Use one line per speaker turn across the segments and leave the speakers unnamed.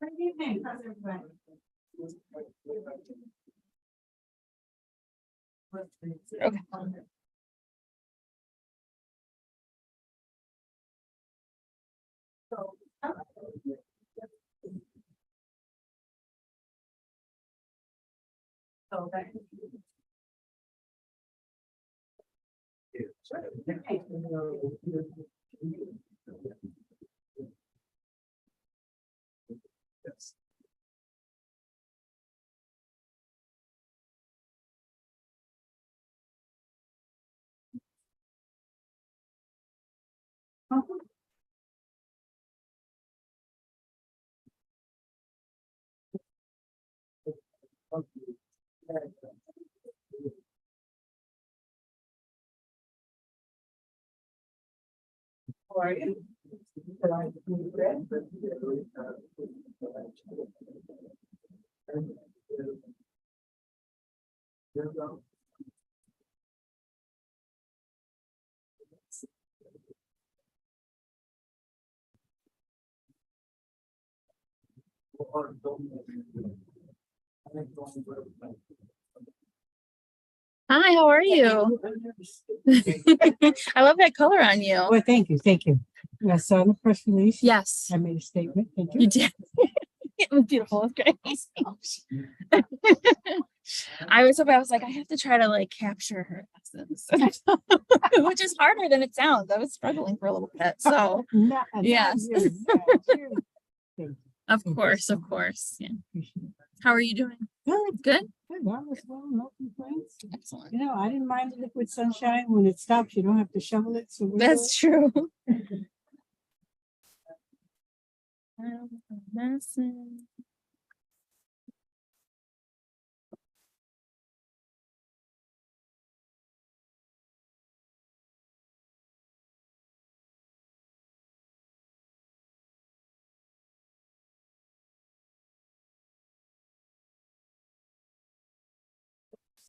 Good evening, how's everybody?
Okay.
So that.
Yes.
How are you?
Hi, how are you? I love that color on you.
Well, thank you, thank you. I saw the press release.
Yes,
I made a statement, thank
you
you.
did. It was beautiful. It's great. I was like, I have to try to like capture her essence, which is harder than it sounds. I was struggling for a little bit. So,
Not
Yes.
you, not you. Thank you.
of
Thank you
course,
so
of
much.
course. Yeah.
Appreciate it.
How are you doing?
Good,
Good.
good, all is well, no complaints.
Excellent.
You know, I didn't mind the liquid sunshine. When it stops, you don't have to shovel it, so. we're
That's true.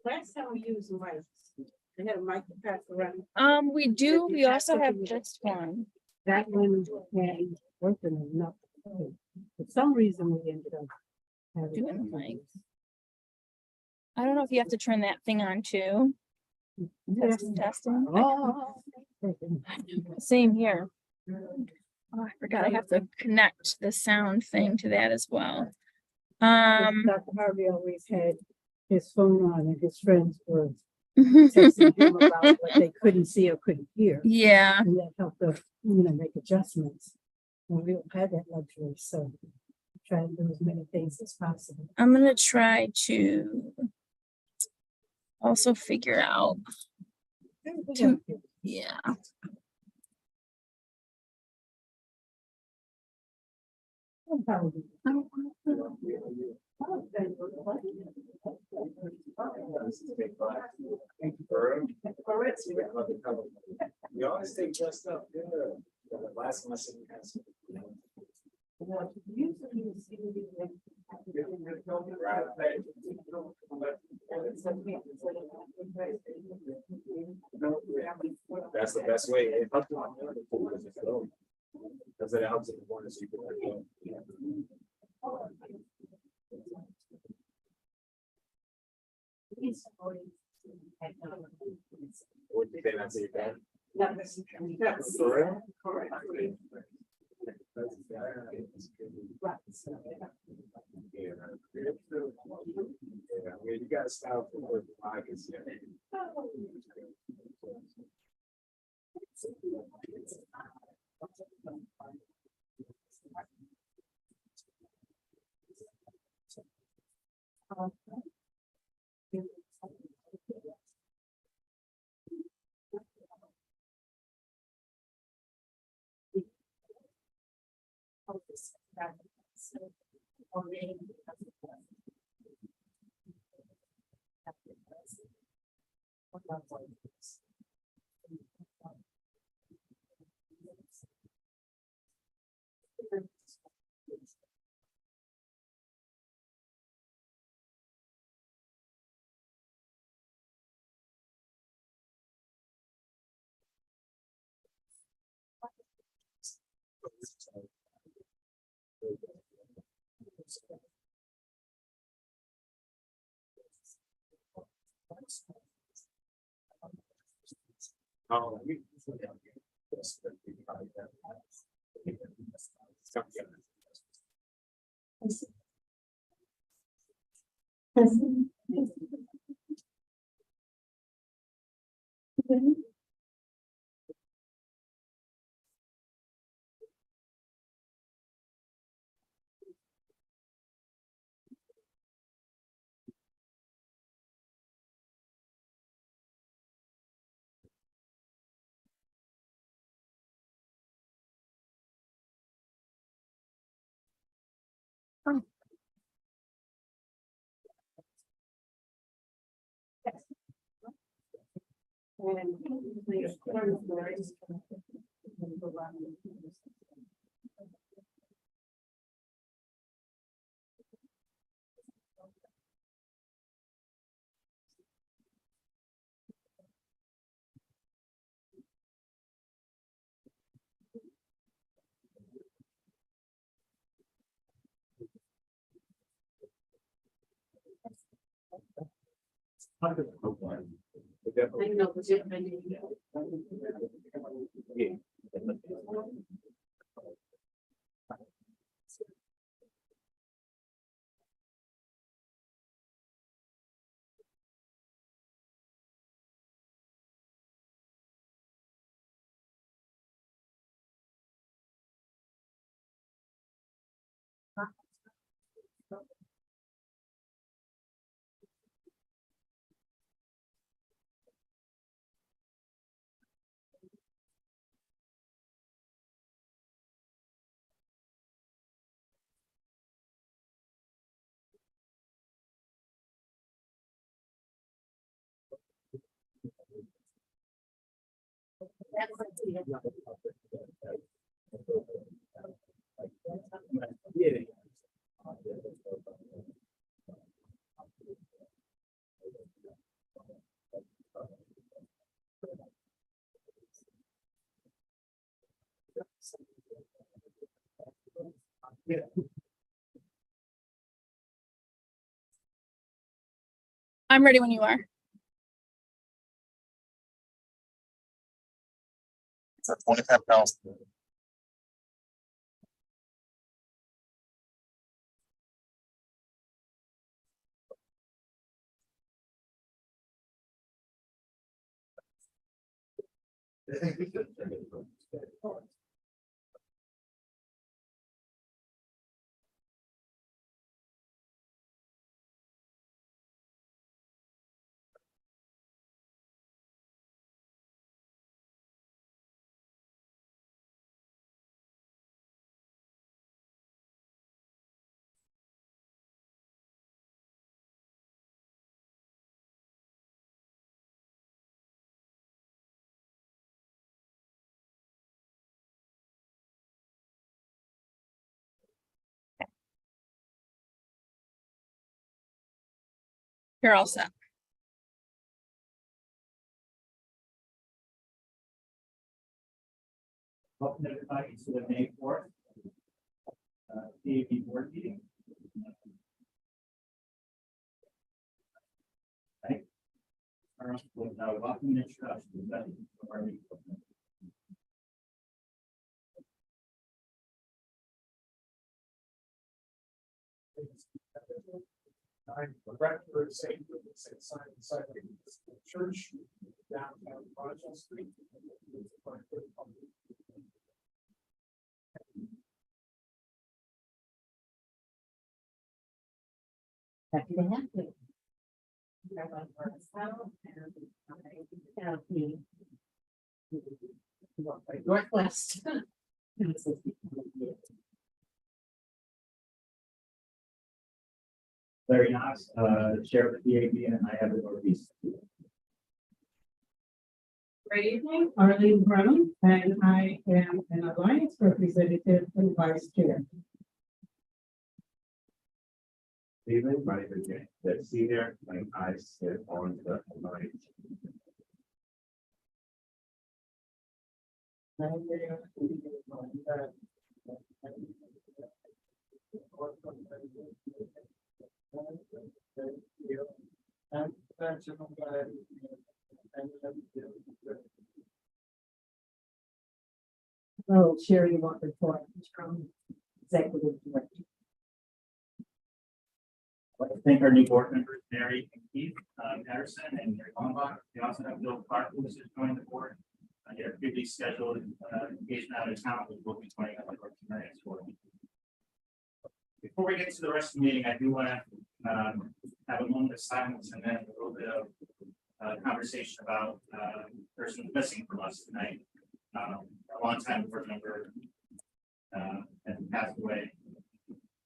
Last time we used mics, I had a mic to pass around.
We do. We also have this one.
That one had working enough. For some reason, we ended up having.
Doing the mic. I don't know if you have to turn that thing on too.
Yes.
Testing.
Oh.
Same here. Oh, I forgot I have to connect the sound thing to that as well.
Dr. Harvey always had his phone on and his friends were texting him about what they couldn't see or couldn't hear.
Yeah.
And that helped us, make adjustments. And we don't have that luxury, so try to do as many things as possible.
I'm gonna try to also figure out. Yeah.
We always stay dressed up. Good. The last lesson has. That's the best way. It helps because it helps if you want to see people. Would you say that's your dad? For real?
Correct.
Yeah, you gotta stop for the pockets. Oh,
I'm ready when you are.
It's at 25,000.
You're all set.
Welcome everybody to the May 4th PAB Board Meeting. Right. With welcome and introduction to our meeting.
I'm Bradford St. Church, downtown Rogers Street.
Happy to have you. Northwest.
Larry Knox, Chair of the PAB, and I have the Northeast.
Good evening.
Arlene Brown, and I am an alliance representative and vice chair.
Evening, my name is Jay, the senior, and I sit on the line.
Oh, Sherry, what report from executive director?
I'd like to thank our new board members, Mary and Keith Patterson and Mary Lombard. We also have Bill Clark, who is joining the board. Their previously scheduled engagement out of town, which will be joining us for tonight's board. Before we get to the rest of the meeting, I do want to have a moment of silence and then a little bit of conversation about a person missing from us tonight. A long time board member has passed away,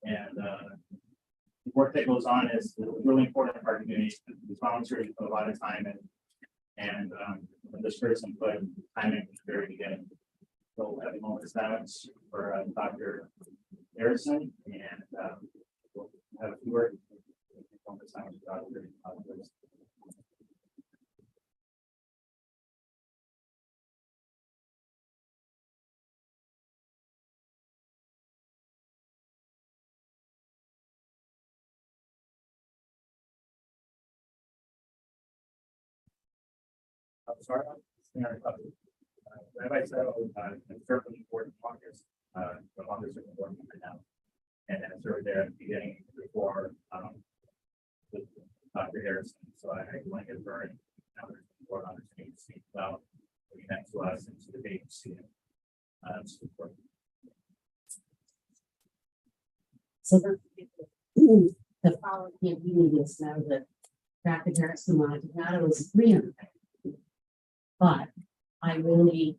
and the work that goes on is really important for our community. These volunteers put a lot of time in, and this person put time in from the very beginning. So we'll have a moment of silence for Dr. Harrison, and we'll have a few words. Moment of silence for Dr. Harrison. Sorry, Rabbi said, it's certainly important Congress, the Congress is important right now. And then served there at the beginning before with Dr. Harrison. So I want to get very important understanding to speak about what he meant to us and to the agency.
So the following meeting is now that Dr. Harrison Montagnata was 300. But I really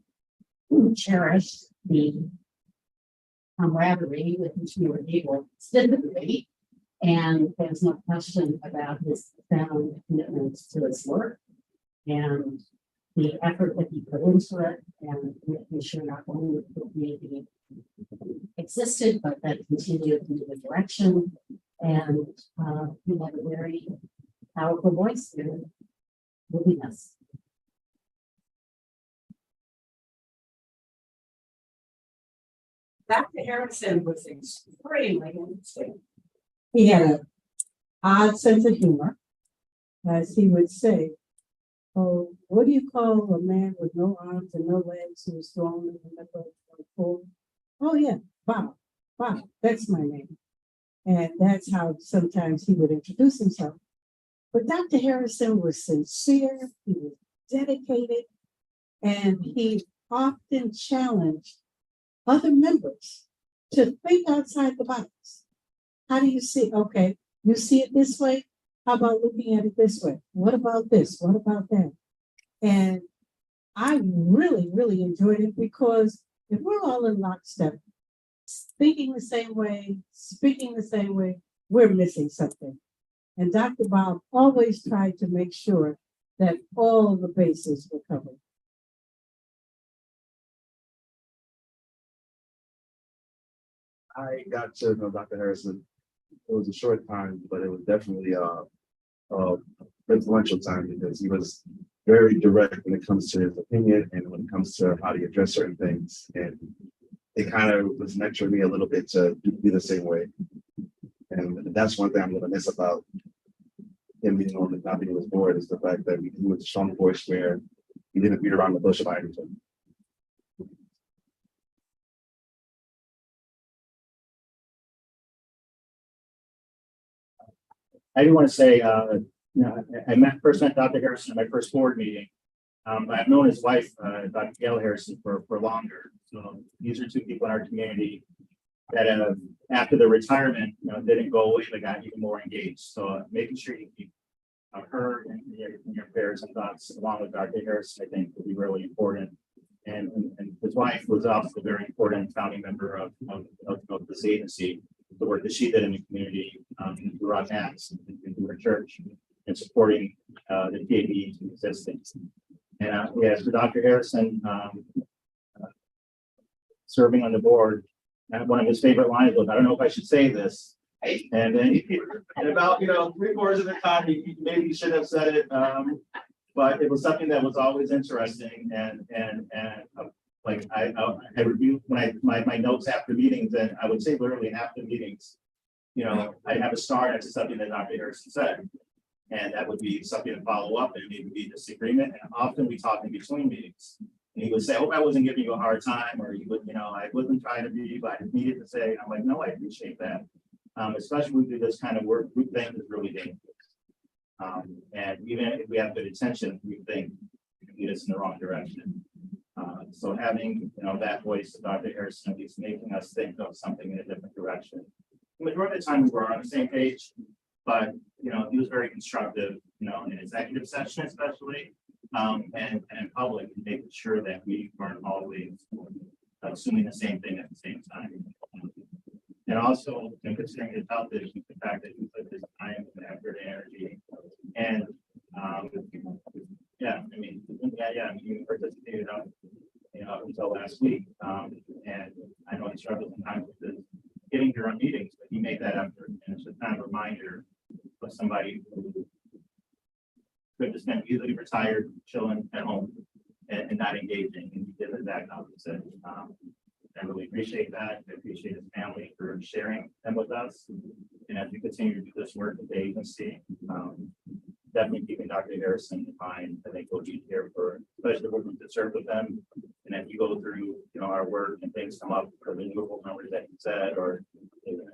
cherish the camaraderie with which we were able to debate. And there's no question about his profound commitment to his work and the effort that he put into it, and making sure not only that the community existed, but that it continued in the direction. And he had a very powerful voice in moving us.
Dr. Harrison was extremely interesting. He had an odd sense of humor, as he would say. Oh, what do you call a man with no arms and no legs who is thrown in the middle of a pool? Oh yeah, Bob. Bob, that's my name. And that's how sometimes he would introduce himself. But Dr. Harrison was sincere, he was dedicated, and he often challenged other members to think outside the box. How do you see? Okay, you see it this way. How about looking at it this way? What about this? What about that? And I really, really enjoyed it, because if we're all in lockstep, thinking the same way, speaking the same way, we're missing something. And Dr. Bob always tried to make sure that all the bases were covered.
I got to know Dr. Harrison. It was a short time, but it was definitely influential time, because he was very direct when it comes to his opinion and when it comes to how to address certain things. And it kind of was nurturing me a little bit to be the same way. And that's one thing I'm going to miss about him being on the not being on his board, is the fact that he was a strong voice where he didn't beat around the bush about anything.
I do want to say, I first met Dr. Harrison at my first board meeting. But I've known his wife, Dr. Gail Harrison, for longer. So these are two people in our community that have, after their retirement, didn't go away, but got even more engaged. So making sure you keep her and your prayers and thoughts along with Dr. Harrison, I think, will be really important. And his wife was also a very important founding member of this agency. The work that she did in the community, through our mass and through her church, and supporting the PAB existence. And yes, for Dr. Harrison, serving on the board, one of his favorite lines was, "I don't know if I should say this." And then, and about 3/4 of the time, maybe you should have said it, but it was something that was always interesting and like I review my notes after meetings, and I would say literally half the meetings, you know, I have a star next to something that Dr. Harrison said. And that would be something to follow up, and it would be disagreement, and often we talk in between meetings. And he would say, "Hope I wasn't giving you a hard time," or you would, you know, "I wasn't trying to be, but I needed to say," I'm like, "No, I appreciate that." Especially when we do this kind of work, group thing is really dangerous. And even if we have good intention, we think it can lead us in the wrong direction. So having, you know, that voice of Dr. Harrison, he's making us think of something in a different direction. The majority of the time we were on the same page, but, you know, he was very constructive, you know, in executive session especially, and in public, making sure that we weren't always assuming the same thing at the same time. And also, in considering his health issues, the fact that he put his time and effort and energy, and, yeah, I mean, he participated on, you know, until last week, and I know he struggles sometimes with this, getting to run meetings, but he made that effort, and it's just kind of a reminder of somebody who could just been easily retired, chilling at home, and not engaging, and he did the exact opposite. I really appreciate that. I appreciate his family for sharing them with us. And as we continue to do this work at the agency, definitely keeping Dr. Harrison in mind. I think we'll be here for, especially when we serve with them. And if you go through, you know, our work and things come up for renewable numbers that you said, or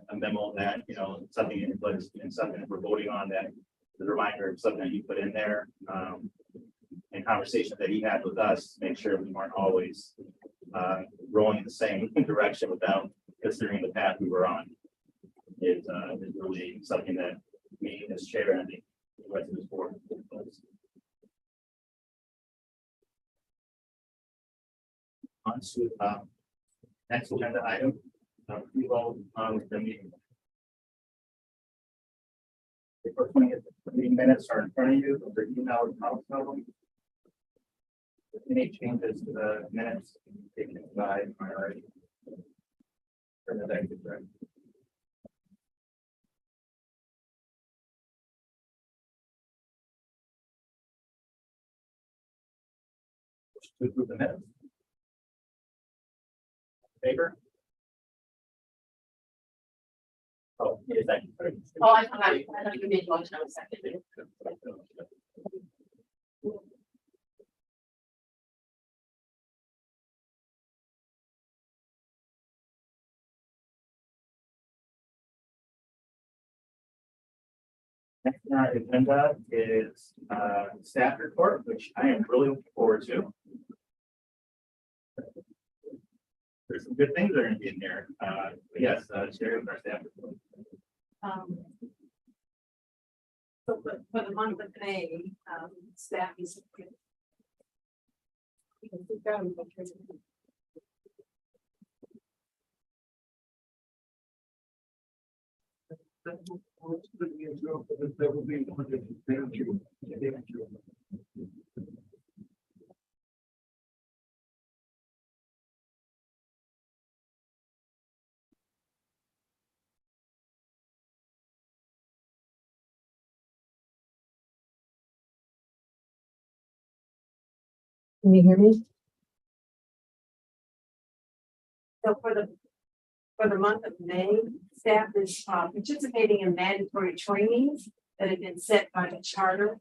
a memo that, you know, something in place and something that we're voting on, that is a reminder of something that you put in there. And conversations that he had with us, to make sure we weren't always rolling in the same direction without considering the path we were on. Is really something that me as chair and the rest of this board. On to next agenda item. We will the meeting. The first 20 meeting minutes are in front of you. Those are emailed and any changes to the minutes taken by minority? For the executive director. To approve the minutes. Favor? Oh, is that?
Oh, I thought you made one time second.
Next on our agenda is staff report, which I am really looking forward to. There's some good things that are going to be in there. But yes, share with our staff report.
So for the month of May, staff is.
Can you hear me?
So for the month of May, staff is participating in mandatory trainings that have been set by the charter.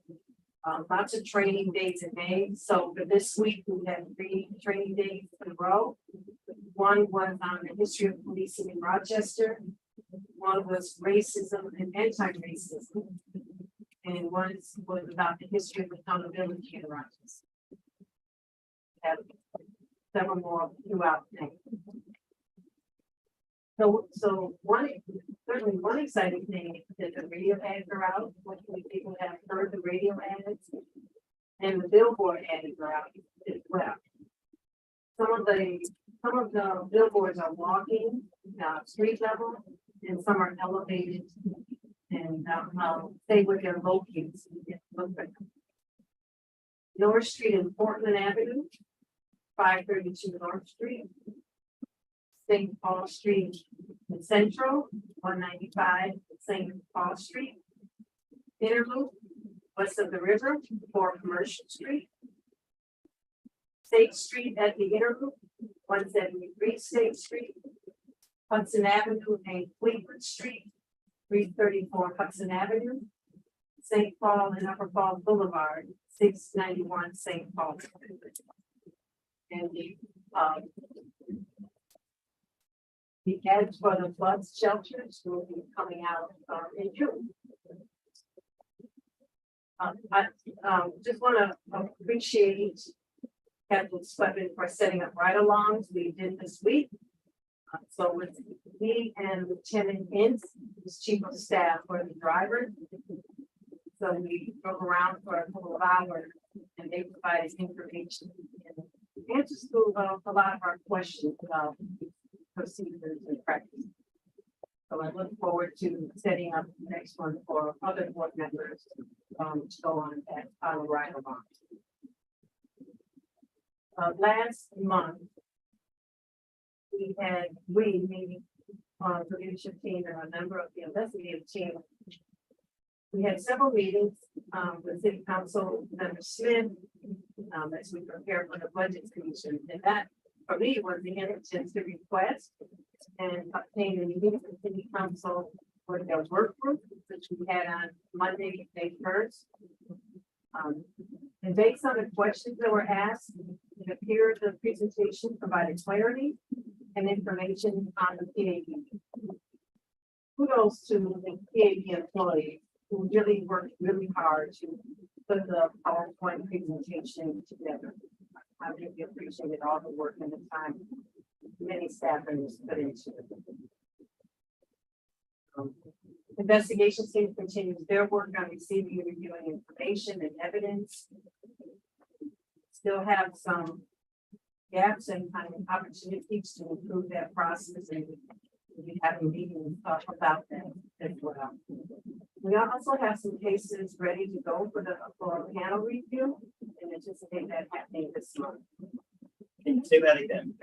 Lots of training days in May. So for this week, we have 3 training days in a row. One was on the history of policing in Rochester. One was racism and anti-racism. And one was about the history of accountability in Rochester. We have several more throughout May. So certainly one exciting thing is that the radio ads are out. What people have heard the radio ads, and the billboard ads are out as well. Some of the billboards are walking street level, and some are elevated, and stay with their locations. North Street and Portland Avenue, 532 North Street. St. Paul Street in Central, 195 St. Paul Street. Interloop, west of the river, 4 Commercial Street. State Street at the Interloop, 173 State Street, Hudson Avenue and Cleveland Street, 334 Hudson Avenue, St. Paul and Upper Falls Boulevard, 691 St. Paul. And the ads for the flood shelters will be coming out in June. I just want to appreciate Captain Sweatman for setting up ride-alongs we did this week. So with me and Lieutenant Ince, who's chief of staff, for the driver. So we drove around for a couple of hours and they provided information and answers to a lot of our questions about procedures and practice. So I look forward to setting up the next one for other board members to go on that ride along. Last month, we meeting the leadership team and a member of the investigative team. We had several meetings with City Council Member Smith as we prepare for the Budget Commission. And that, for me, was the intention to request and obtain a meeting with the City Council for their work group, which we had on Monday, May 1st. And based on the questions that were asked, it appeared the presentation provided clarity and information on the PAB. Kudos to the PAB employees who really worked really hard to put the PowerPoint presentation together. I really appreciated all the work and the time many staffers put into it. Investigation team continues their work on receiving and reviewing information and evidence. Still have some gaps and kind of opportunities to improve that process, and we have a meeting about that as well. We also have some cases ready to go for a panel review and anticipate that happening this month.
Can you say that again?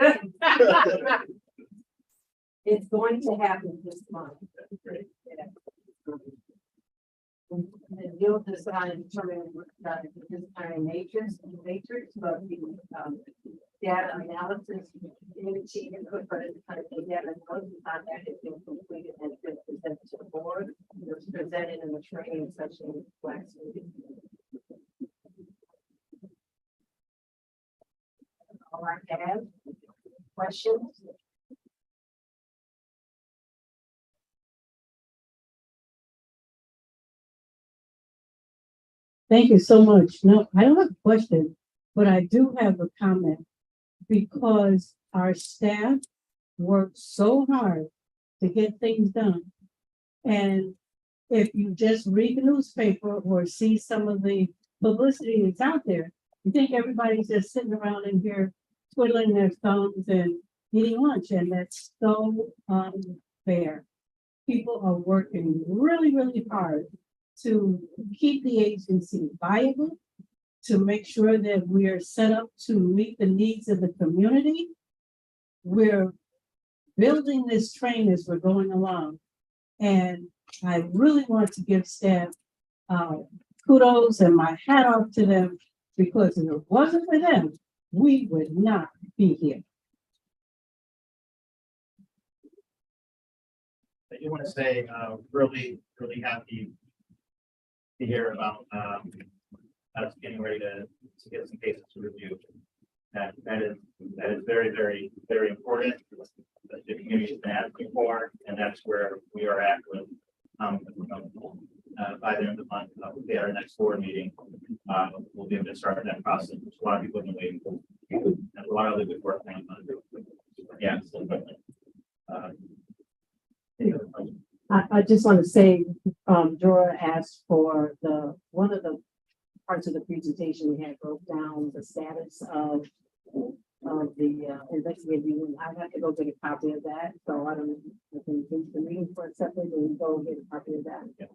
It's going to happen this month. And you'll decide and determine the disciplinary matrix, but the data analysis, imaging input for the kind of data analysis on that has been completed and been presented to the board. It was presented in the training session last week. All I have, questions?
Thank you so much. No, I don't have a question, but I do have a comment because our staff worked so hard to get things done. And if you just read the newspaper or see some of the publicity that's out there, you think everybody's just sitting around in here twiddling their thumbs and eating lunch, and that's so unfair. People are working really, really hard to keep the agency viable, to make sure that we are set up to meet the needs of the community. We're building this train as we're going along. And I really want to give staff kudos and my hat off to them, because if it wasn't for them, we would not be here.
I do want to say, really happy to hear about us getting ready to get some cases to review. That is very important. That the community has been asking for, and that's where we are at with by the end of the month, at our next board meeting, we'll be able to start that process. There's a lot of people have been waiting for. There's a lot of really good work going on. Yeah.
I just want to say, Dora asked for one of the parts of the presentation we had broke down the status of the investigative meeting. I have to go get a copy of that, so I don't. I can take the meeting for a second and go get a copy of that.
Yeah.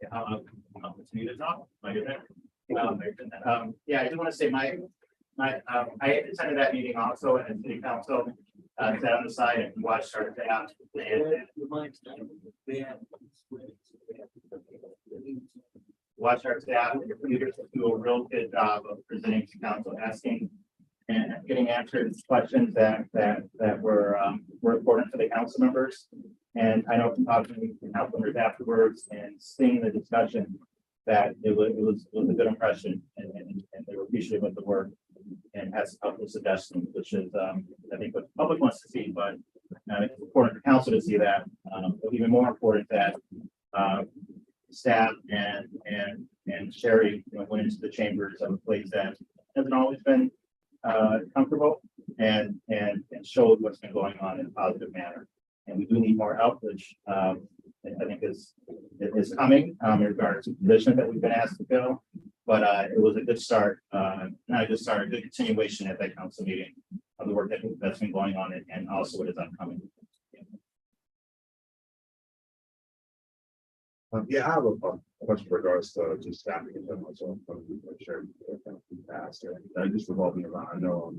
Okay, I'll continue to talk. Yeah, I do want to say I attended that meeting also at City Council. Sat on the side and watched our staff. watch our staff and your leaders do a real good job of presenting to council, asking and getting answers to questions that were important to the council members. And I know from talking to council members afterwards and seeing the discussion that it was a good impression and they were appreciative of the work and has a couple of suggestions, which is I think what the public wants to see, but it's important for council to see that. But even more important that staff and Sherry, went into the chambers of a place that hasn't always been comfortable and showed what's been going on in a positive manner. And we do need more outreach. I think is coming in regards to positions that we've been asked to fill. But it was a good start, not a good start, a good continuation at that council meeting of the work that's been going on and also what is upcoming.
Yeah, I have a question in regards to just staffing in general, so I'm sure past, just revolving around, I know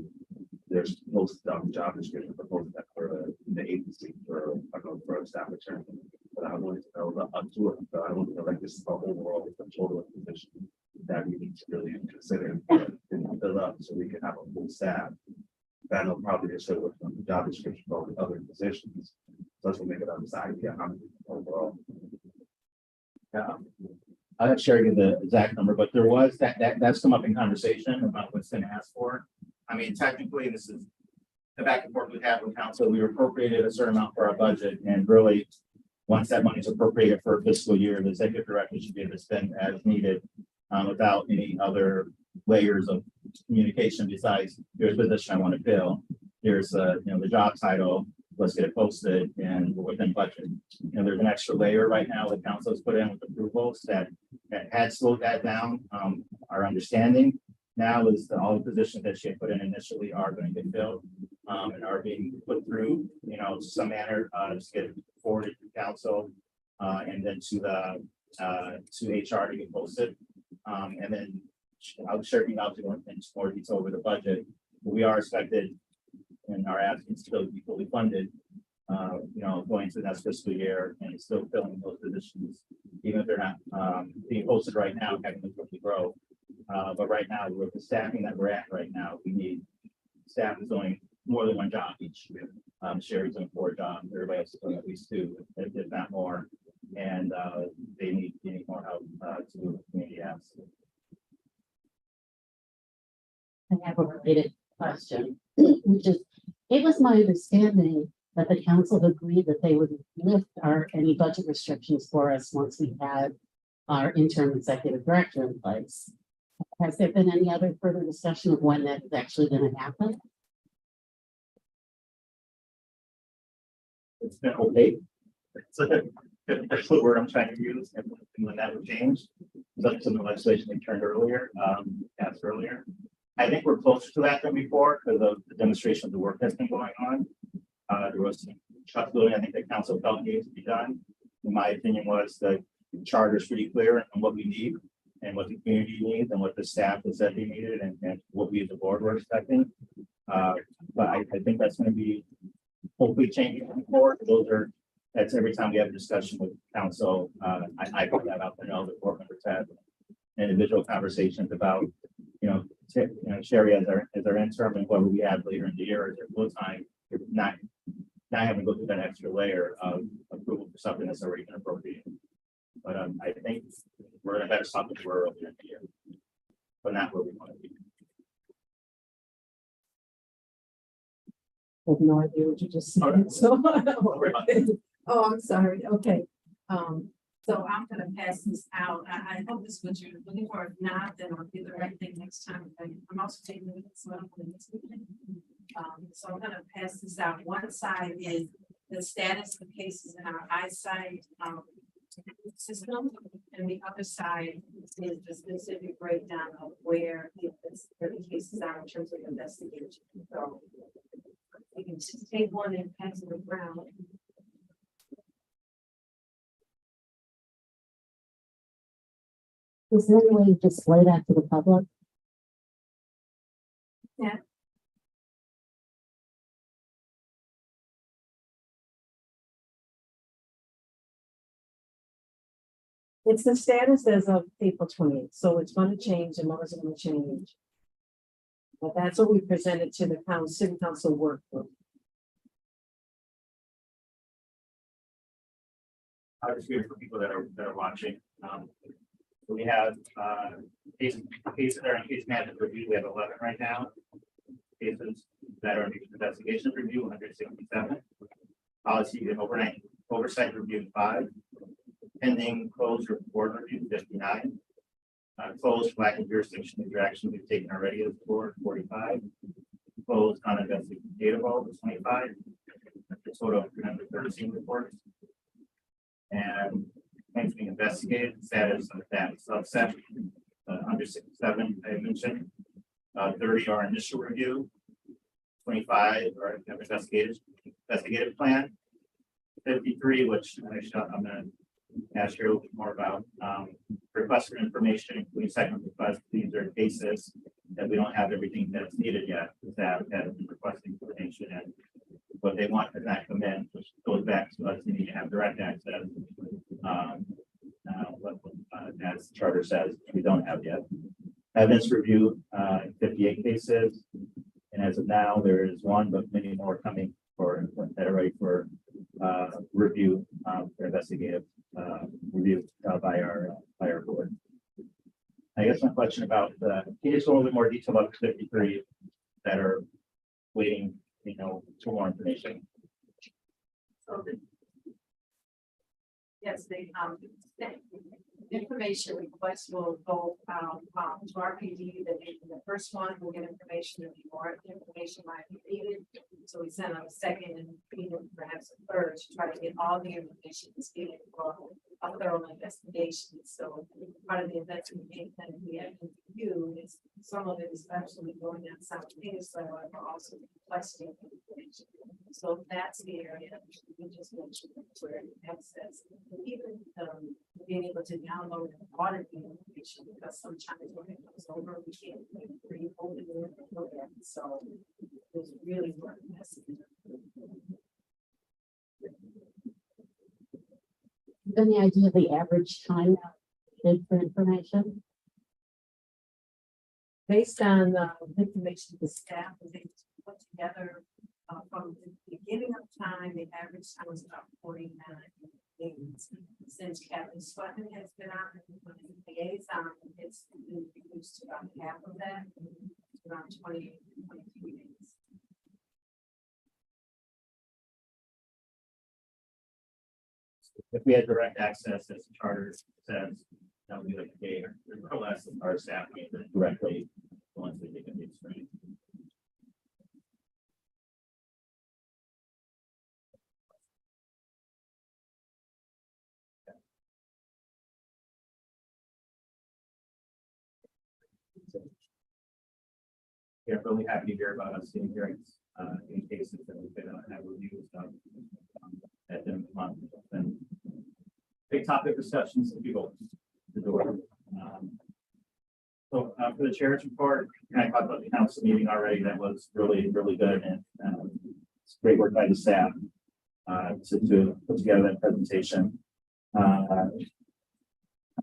there's most job description proposed that for the agency for, I don't know, for a staff attorney. But I wanted to know up to it, I want to know like this is the overall total position that we need to really consider and fill up so we can have a full staff. That will probably just show what the job description for all the other positions. So that's what make it decide, yeah, how many overall.
I'll have Sherry give the exact number, but there was that's come up in conversation about what's been asked for. I mean, technically, this is the back and forth we had with council. We appropriated a certain amount for our budget, and really, once that money is appropriated for a fiscal year, the executive director should be able to spend as needed without any other layers of communication besides here's the position I want to fill. Here's the job title. Let's get it posted and we're within budget. There's an extra layer right now that council has put in with approvals that had slowed that down. Our understanding now is that all the positions that she had put in initially are going to get filled and are being put through, some manner to get forwarded to council and then to HR to get posted. And then I'll share out to go into more detail over the budget. But we are expected and our asking still be fully funded, going to the next fiscal year and still filling those positions, even if they're not being posted right now, having them quickly grow. But right now, with the staffing that we're at right now, we need staff is doing more than one job each. Sherry's doing 4 jobs, everybody else is doing at least 2, if not more. And they need more help to do the community apps.
I have a related question, which is, it was my understanding that the council agreed that they would lift any budget restrictions for us once we had our interim executive director in place. Has there been any other further discussion of when that is actually going to happen?
It's been opaque. That's the word I'm trying to use, and when that would change. That's some of the legislation they turned earlier, asked earlier. I think we're closer to that than before because of the demonstration of the work that's been going on. There was some trust building I think the council felt needed to be done. In my opinion, was the charter is pretty clear on what we need and what the community needs and what the staff has said they needed and what we as a board were expecting. But I think that's going to be hopefully changing forward. That's every time we have a discussion with council. I put that out. I know the board members have individual conversations about, Sherry as our interim and whoever we have later in the year as their full time, not having to go through that extra layer of approval for something that's already been appropriated. But I think we're in a better spot than we were earlier in the year, but not where we want to be.
I have no idea what you just said, so. Oh, I'm sorry, okay.
So I'm gonna pass this out. I hope this is what you're looking for. If not, then I'll do the right thing next time. I'm also taking minutes, so I don't want to miss anything. So I'm gonna pass this out. One side is the status of cases in our eyesight system, and the other side is the specific breakdown of where the cases are in terms of investigation. So you can just take one and pass it around.
Is there any way to display that to the public?
Yeah.
It's the status as of April 28th, so it's gonna change, and laws are gonna change. But that's what we presented to the city council work group.
I'll just read it for people that are watching. We have, cases that are in case management review, we have 11 right now. Cases that are in investigation review, 167. Policy and oversight review, 5. Pending closed board review, 59. Closed for lack of jurisdiction interaction we've taken already as board, 45. Closed uninvestigated, 25. A total of 313 reports. And claims being investigated, status of that subset, 167 I mentioned. 30 are initial review, 25 are investigative plan, 53, which I'm going to ask you a little bit more about. Request for information, including second request. These are cases that we don't have everything that's needed yet. Staff has been requesting information, and what they want has not come in, which goes back to us needing to have direct access. As the charter says, we don't have yet. Evidence review, 58 cases, and as of now, there is 1, but many more coming for that are ready for review, for investigative review by our board. I guess my question about can you just go a little bit more detail about the 53 that are waiting, for more information?
So yes, the information request will go to our PD. The first one will get information, and more information might be needed. So we sent out a second and perhaps a third to try to get all the information that's needed for a thorough investigation. So part of the investigation that we have to review is some of it is actually going on simultaneously, but we're also requesting information. So that's the area we just mentioned where access, even being able to download and audit the information, because sometimes when it goes over, we can't hold it in. So it's really worth messing.
Any idea of the average time for information?
Based on the information the staff was able to put together from the beginning of time, the average time was about 49 days. Since Captain Sutton has been on the liaison, it's been reduced to about half of that, around 23 days.
If we had direct access, as the charter says, that would be like a day or less of our staff directly once they take a new screen. Yeah, really happy to hear about us seeing hearings in cases that we've been have reviews at the end of the month. And big topic discussions and people the door. So for the chair's report, I talked about the council meeting already. That was really, really good, and it's great work by the staff to put together that presentation. I'm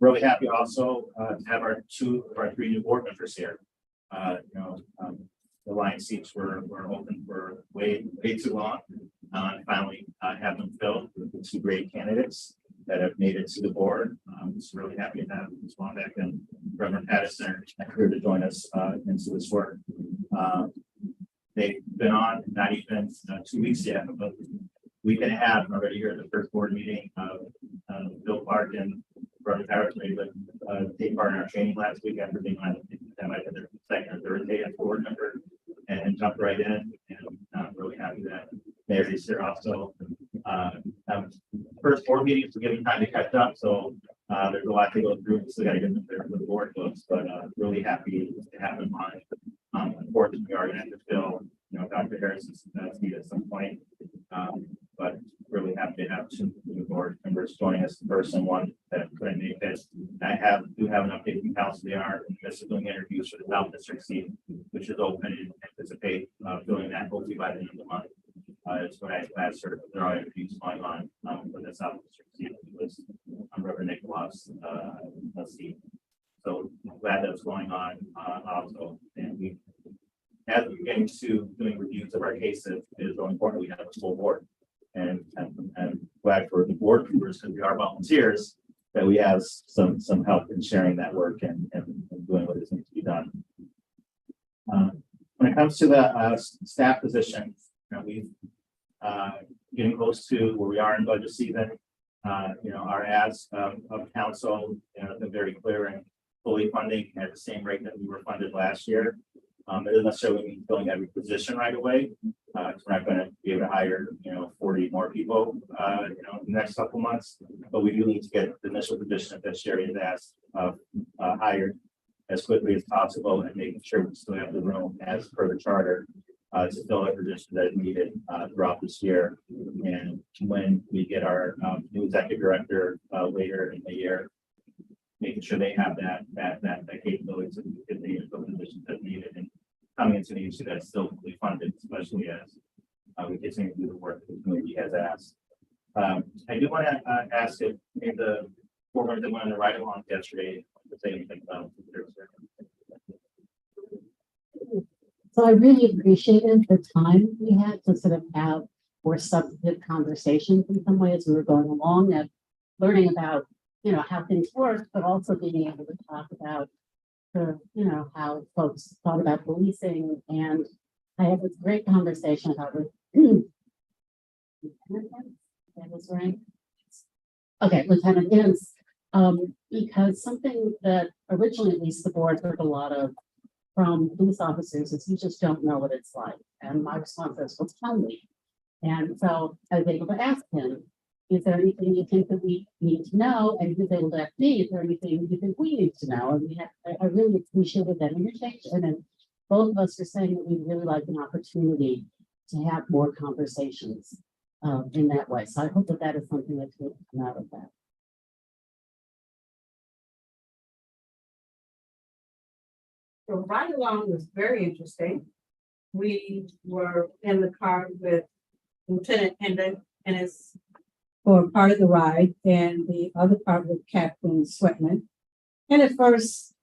really happy also to have our 2 of our 3 new board members here. The line seats were open for way too long. Finally, have them filled with 2 great candidates that have made it to the board. I'm just really happy to have Ms. Wambach and Reverend Patterson here to join us into this work. They've been on not even 2 weeks yet, but a week and a half already here at the first board meeting. Bill Clark and Reverend Patterson take part in our training last week after being on their second or third day as board member, and jumped right in. And I'm really happy that Mary's here also. First board meetings, we're giving time to catch up, so there's a lot to go through. Still got to get them there for the board books, but really happy to have them on. Unfortunately, we are going to have to fill, Dr. Harrison's seat at some point, but really happy to have 2 new board members joining us in person. One that couldn't make it. I do have an update from council. They are in the midst of doing interviews for the South District seat, which is open, and anticipate doing that hopefully by the end of the month. It's what I last heard. There are interviews going on for the South District seat. River Nicholas, let's see. So I'm glad that's going on, also, and we, as we're getting to doing reviews of our cases, it is really important we have a full board. And glad for the board members, because we are volunteers, that we have some help in sharing that work and doing what is needs to be done. When it comes to the staff positions, you know, we've getting close to where we are in budget season. You know, our ask of council, you know, has been very clear and fully funding at the same rate that we were funded last year. It doesn't necessarily mean filling every position right away. We're not going to be able to hire, you know, 40 more people, you know, in the next couple months, but we do need to get the initial position that Sherry has asked hired as quickly as possible, and making sure we still have the room as per the charter to fill that position that is needed throughout this year. And when we get our new executive director later in the year, making sure they have that capability to get the positions that needed, and coming into the issue that's still fully funded, especially as we continue to do the work that the community has asked. I do want to ask if maybe the board members that went on the ride along yesterday to say anything about
So I really appreciated the time we had to sort of have more substantive conversations in some ways. We were going along and learning about, you know, how things work, but also being able to talk about the, you know, how folks thought about policing. And I had this great conversation about that was right. Okay, Lieutenant Ince, because something that originally, at least the board heard a lot of from police officers is you just don't know what it's like. And my response is, well, tell me. And so I was able to ask him, is there anything you think that we need to know? And he was able to ask me, is there anything you think we need to know? And we had, I really appreciated that intersection. And both of us are saying that we really like an opportunity to have more conversations in that way. So I hope that that is something that's going to come out of that.
The ride along was very interesting. We were in the car with Lieutenant Hendon and his for part of the ride, and the other part with Captain Sweatman. And at first,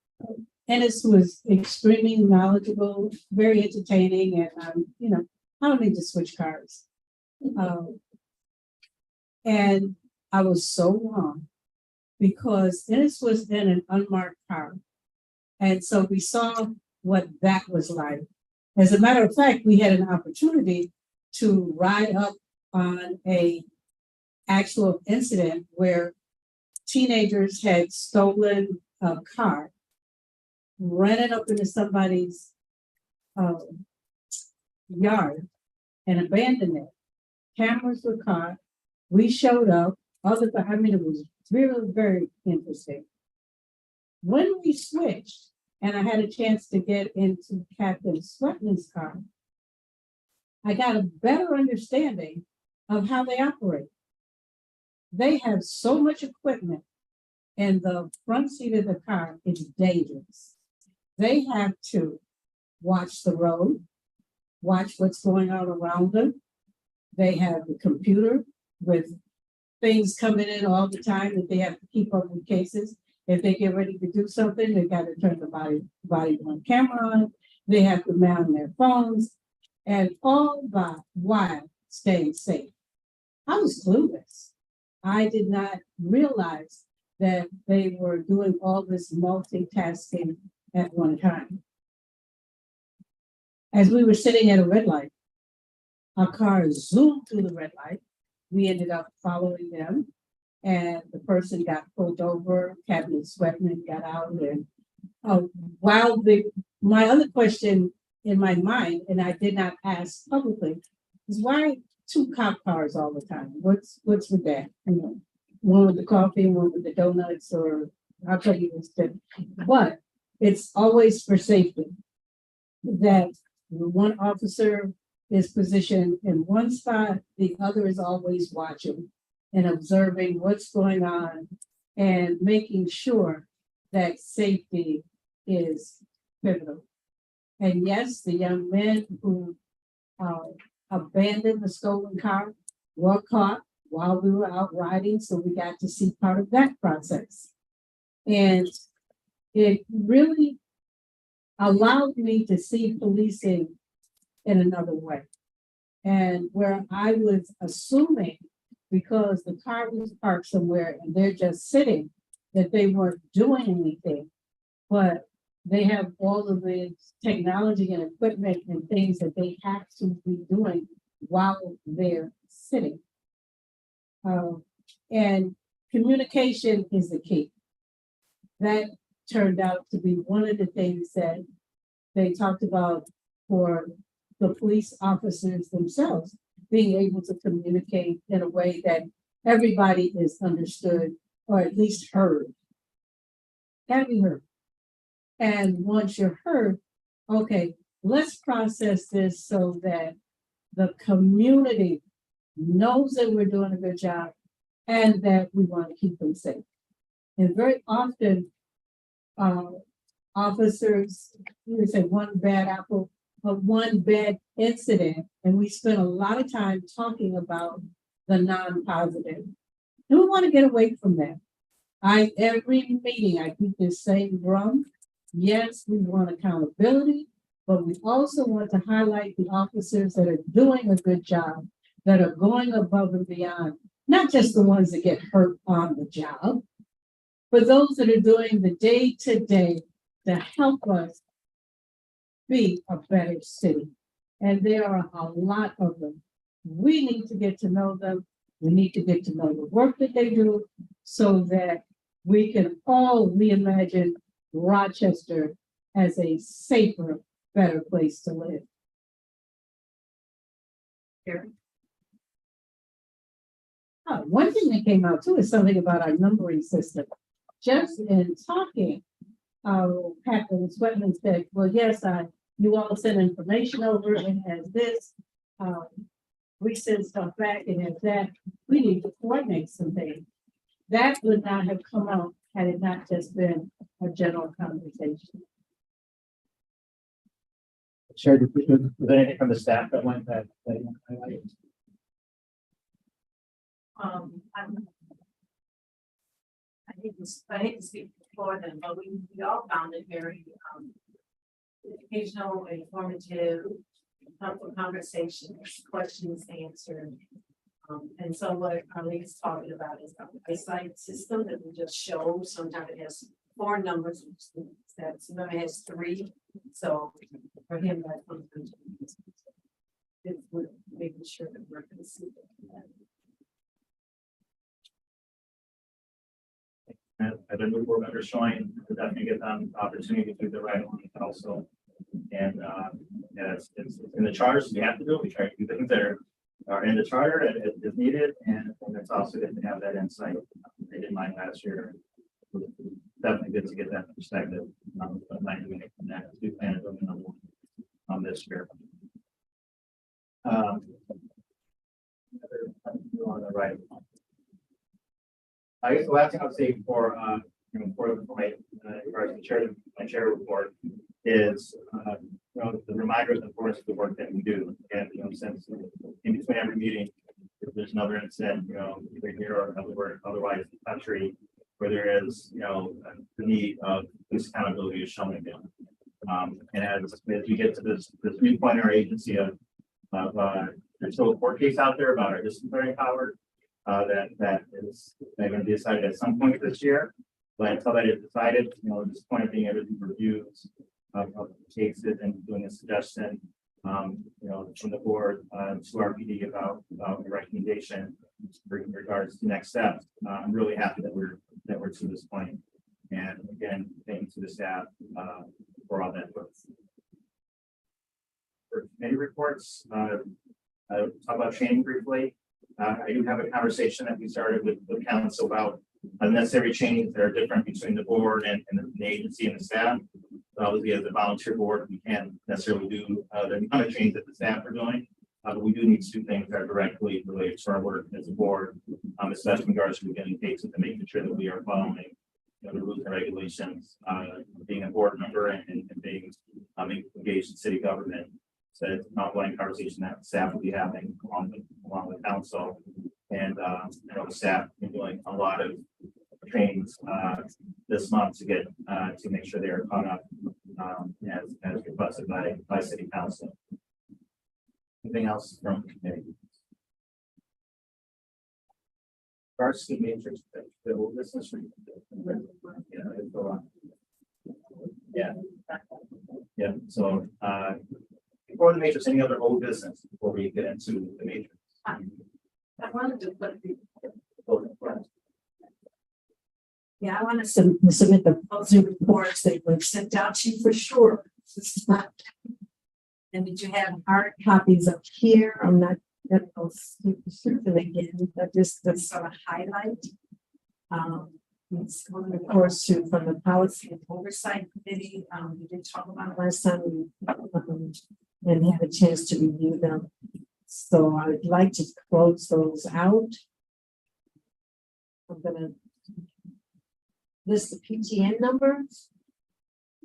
Ennis was extremely knowledgeable, very entertaining, and you know, I don't need to switch cars. And I was so wrong because Ennis was in an unmarked car. And so we saw what that was like. As a matter of fact, we had an opportunity to ride up on a actual incident where teenagers had stolen a car, ran it up into somebody's yard and abandoned it. Cameras were caught. We showed up. I mean, it was really very interesting. When we switched, and I had a chance to get into Captain Sweatman's car, I got a better understanding of how they operate. They have so much equipment in the front seat of the car, it's dangerous. They have to watch the road, watch what's going on around them. They have the computer with things coming in all the time that they have to keep up with cases. If they get ready to do something, they got to turn the body on camera on. They have to mount their phones, and all while staying safe. I was clueless. I did not realize that they were doing all this multitasking at one time. As we were sitting at a red light, our car zoomed through the red light. We ended up following them, and the person got pulled over. Captain Sweatman got out, and while my other question in my mind, and I did not ask publicly, is why 2 cop cars all the time? What's with that? You know, one with the coffee, one with the donuts, or I'll tell you instead. But it's always for safety. That one officer is positioned in one spot, the other is always watching and observing what's going on and making sure that safety is pivotal. And yes, the young men who abandoned the stolen car were caught. while we were out riding, so we got to see part of that process. And it really allowed me to see policing in another way. And where I was assuming, because the car was parked somewhere and they're just sitting, that they weren't doing anything. But they have all of the technology and equipment and things that they have to be doing while they're sitting. And communication is the key. That turned out to be one of the things that they talked about for the police officers themselves, being able to communicate in a way that everybody is understood or at least heard. Gotta be heard. And once you're heard, okay, let's process this so that the community knows that we're doing a good job and that we want to keep them safe. And very often, officers, you would say one bad apple, but one bad incident, and we spend a lot of time talking about the non-positive. And we want to get away from that. Every meeting, I keep this same drum. Yes, we want accountability, but we also want to highlight the officers that are doing a good job, that are going above and beyond, not just the ones that get hurt on the job, but those that are doing the day-to-day to help us be a better city. And there are a lot of them. We need to get to know them. We need to get to know the work that they do so that we can all reimagine Rochester as a safer, better place to live.
Here.
One thing that came out too is something about our numbering system. Just in talking, Captain Sweatman said, well, yes, you all send information over, it has this. We send stuff back, and has that. We need to coordinate some things. That would not have come out had it not just been a general conversation.
Shared, was there anything from the staff that went that you highlighted?
I hate to speak for them, but we all found it very educational, informative, helpful conversations, questions answered. And so what Arlene's talking about is the eyesight system that we just showed. Sometimes it has 4 numbers, sometimes it has 3. So for him, that's something. It's making sure that we're consistent.
And the new board members showing that definitely get them the opportunity to do the right one also. And yeah, it's in the charter, so we have to do it. We try to do things that are in the charter as needed, and it's also good to have that insight. They did mine last year. It was definitely good to get that perspective. But might do it from that. We plan to do another one on this year. On the right. I guess the last thing I would say for my chair report is the reminder of the importance of the work that we do. And since in between every meeting, if there's another incident, either here or otherwise in the country, where there is the need of this accountability is shown again. And as we get to this new point in our agency of there's still a court case out there about our disciplinary power. That is going to be decided at some point this year. But until that is decided, at this point of being able to do reviews of cases and doing a suggestion, from the board to RPD about the recommendation in regards to next steps. I'm really happy that we're to this point. And again, thank you to the staff for all that work. For committee reports, I'll talk about training briefly. I do have a conversation that we started with council about unnecessary changes that are different between the board and the agency and the staff. So obviously, as a volunteer board, we can't necessarily do the kind of changes that the staff are doing, but we do need to do things that are directly related to our work as a board, especially in regards to getting cases and making sure that we are following the rules and regulations, being a board member and being engaged in city government. So it's an ongoing conversation that staff will be having along with council. And I know the staff have been doing a lot of trainings this month to get to make sure they are caught up as requested by city council. Anything else from committee? Regards to the matrix, the old business. Yeah, it'll go on. Yeah. Yeah, so before the matrix, any other old business before we get into the matrix?
I wanted to put the, yeah, I want to
Submit the
policy reports that were sent out to you for sure. And did you have hard
copies up here. I'm not, gonna shoot them again, but just
to
the
sort of highlight?
it's one of course to from the policy
The oversight committee, we did talk about
last time we and had a chance to review them. So I'd like to close those out. I'm gonna list the PTN numbers.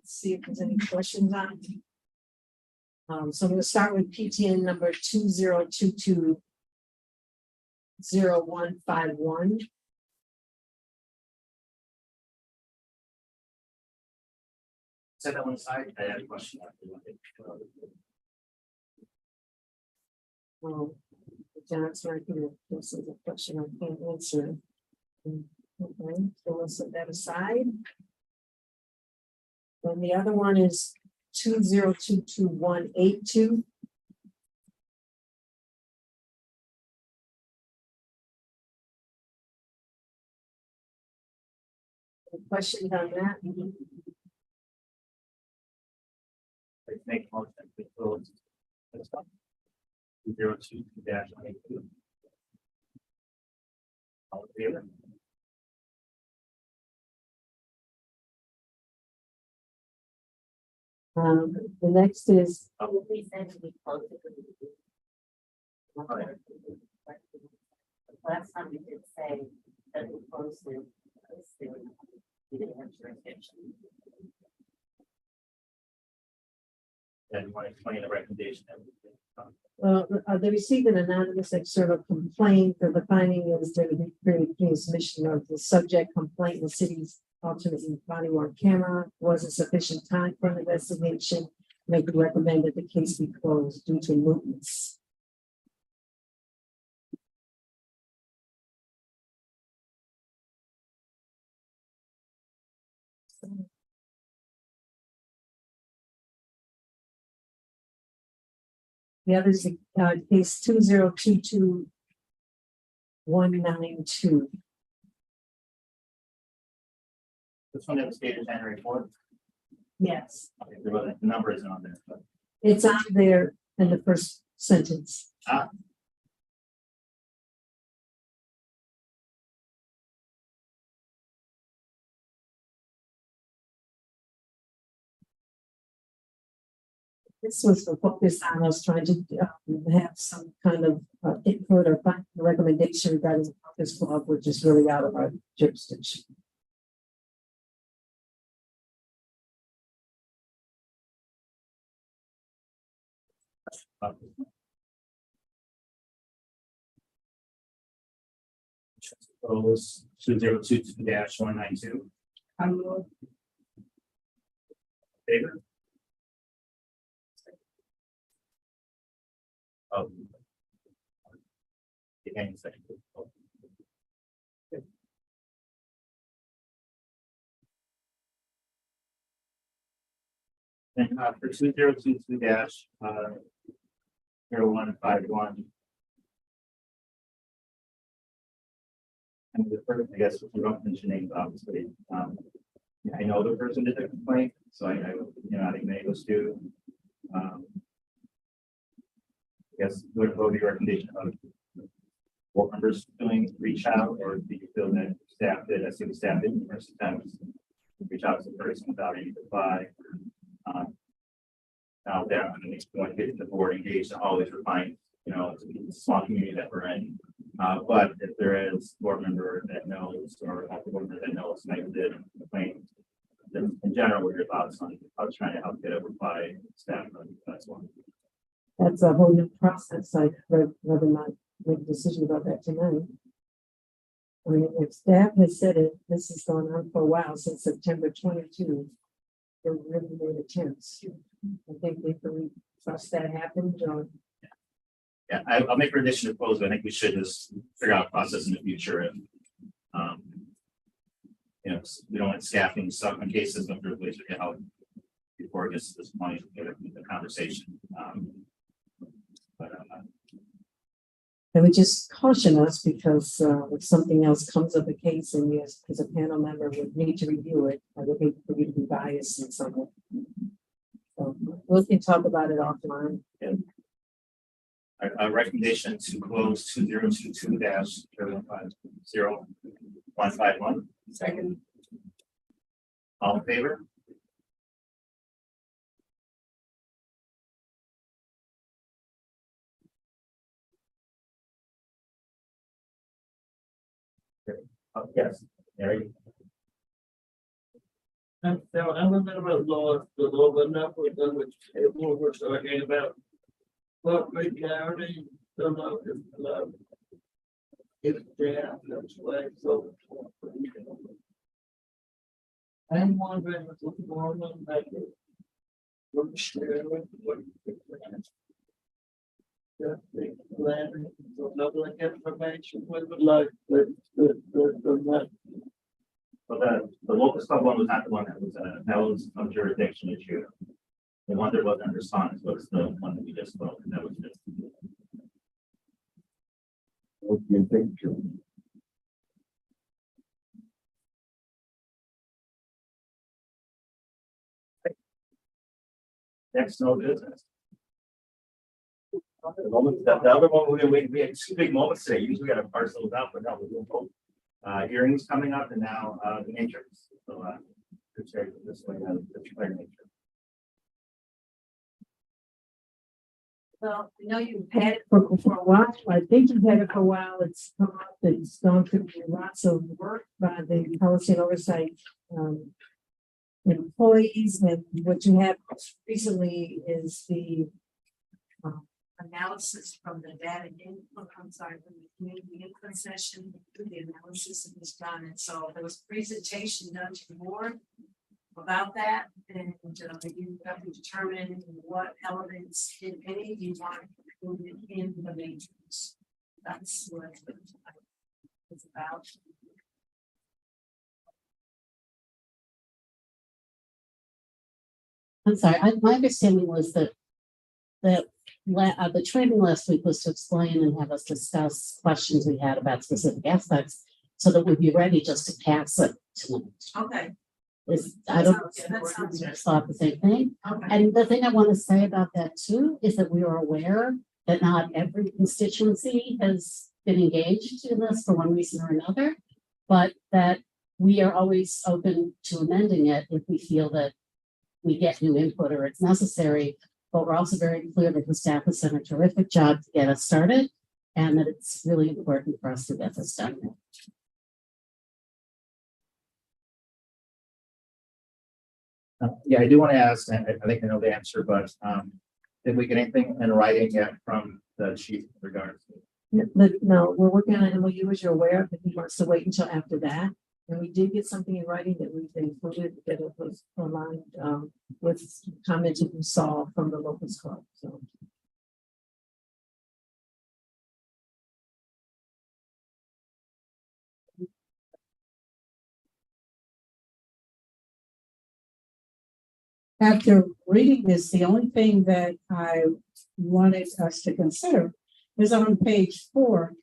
See if there's any questions on it. So I'm gonna start with PTN number 2022-0151.
Set that one aside. I had a question.
John's right here. This is a question I can't answer. Okay, so we'll set that aside. Then the other one is 2022-182. Any questions on that?
Make a motion to close. 02-182. All in favor?
The next is
Probably said to be close to the. Last time we did say that we closed it, we didn't have jurisdiction.
And you want to explain the recommendation that we
they received an anonymous external complaint. The finding is that the pre submission of the subject complaint in the city's alternate body worn camera wasn't sufficient time for an investigation. Make the recommend that the case be closed due to mootness. The other is case 2022-192.
This one that was dated January 4th.
Yes,
Okay, the number isn't on there, but
it's on there in the first sentence. This was the focus on us trying to have some kind of input or recommendation regarding the Focus Club, which is really out of our jurisdiction.
Close 2022-192. Favor? Oh. Any second. Okay. And for 2022-0151. And the first, I guess, we don't mention names, obviously. I know the person did the complaint, so I I think many of us do. I guess what would be your recommendation of board members doing reach out, or do you feel that staff did? I see the staff did numerous attempts to reach out to the person without any reply. Now they're going to get the board engaged and always refine, it's a small community that we're in. But if there is a board member that knows, or a board member that knows, maybe did a complaint, then in general, what are your thoughts on? I was trying to help get a reply staff. That's one.
That's a whole new process. I'd rather not make a decision about that tonight. I mean, if staff has said it, this has gone on for a while, since September 22. They really made attempts. I think they can trust that happened, or
Yeah, I'll make a addition to close, but I think we should just figure out a process in the future and, we don't want staffing stuff in cases of ways to get out before it gets to this point, get the conversation. But
they would just caution us because if something else comes up a case and you as a panel member would need to review it, I would hate for you to be biased in some way. So we can talk about it offline.
a recommendation to close 2022-0150-151.
Second.
All in favor? Yes, Mary.
I'm a little bit about law, the law, but not with them, which we're talking about. What legality, don't know if it's allowed. If they have those flags, so. I'm wondering what's going on back there. From share with what. The land, so public information with like the.
But the locust club one was not the one that was a jurisdiction issue. The one that wasn't response was the one that we just spoke, and that was just.
Okay, thank you.
Next, no business. The other one, we had two big moments today. Usually we got to parse those out, but now we're doing both. Hearings coming up and now the matrix. So good share this way, the matrix.
Well, I know you've had it
For a while, I think you've had it for a while, it's come up, it's gone through lots of work by the policy and oversight employees, and what you have recently is the
analysis from the data input, I'm sorry, from the community input session, the analysis that was done, and so there was a presentation done to the board about that, and you have to determine what elements, if any, you want included in the matrix. That's what it's about.
I'm sorry, my understanding was that the training last week was to explain and have us discuss questions we had about specific aspects so that we'd be ready just to pass it tonight.
Okay.
I don't
That sounds good.
thought the same thing.
Okay.
And the thing I want to say about that too is that we are aware that not every constituency has been engaged in this for one reason or another, but that we are always open to amending it if we feel that we get new input or it's necessary. But we're also very clear that the staff has done a terrific job to get us started and that it's really important for us to get this done.
Yeah, I do want to ask, and I think I know the answer, but did we get anything in writing yet from the chief in regards to?
No, we're working on an MOU, as you're aware, but he wants to wait until after that. And we did get something in writing that we've included that it was aligned with comments that we saw from the local club. So after reading this, the only thing that I wanted us to consider is on page 4,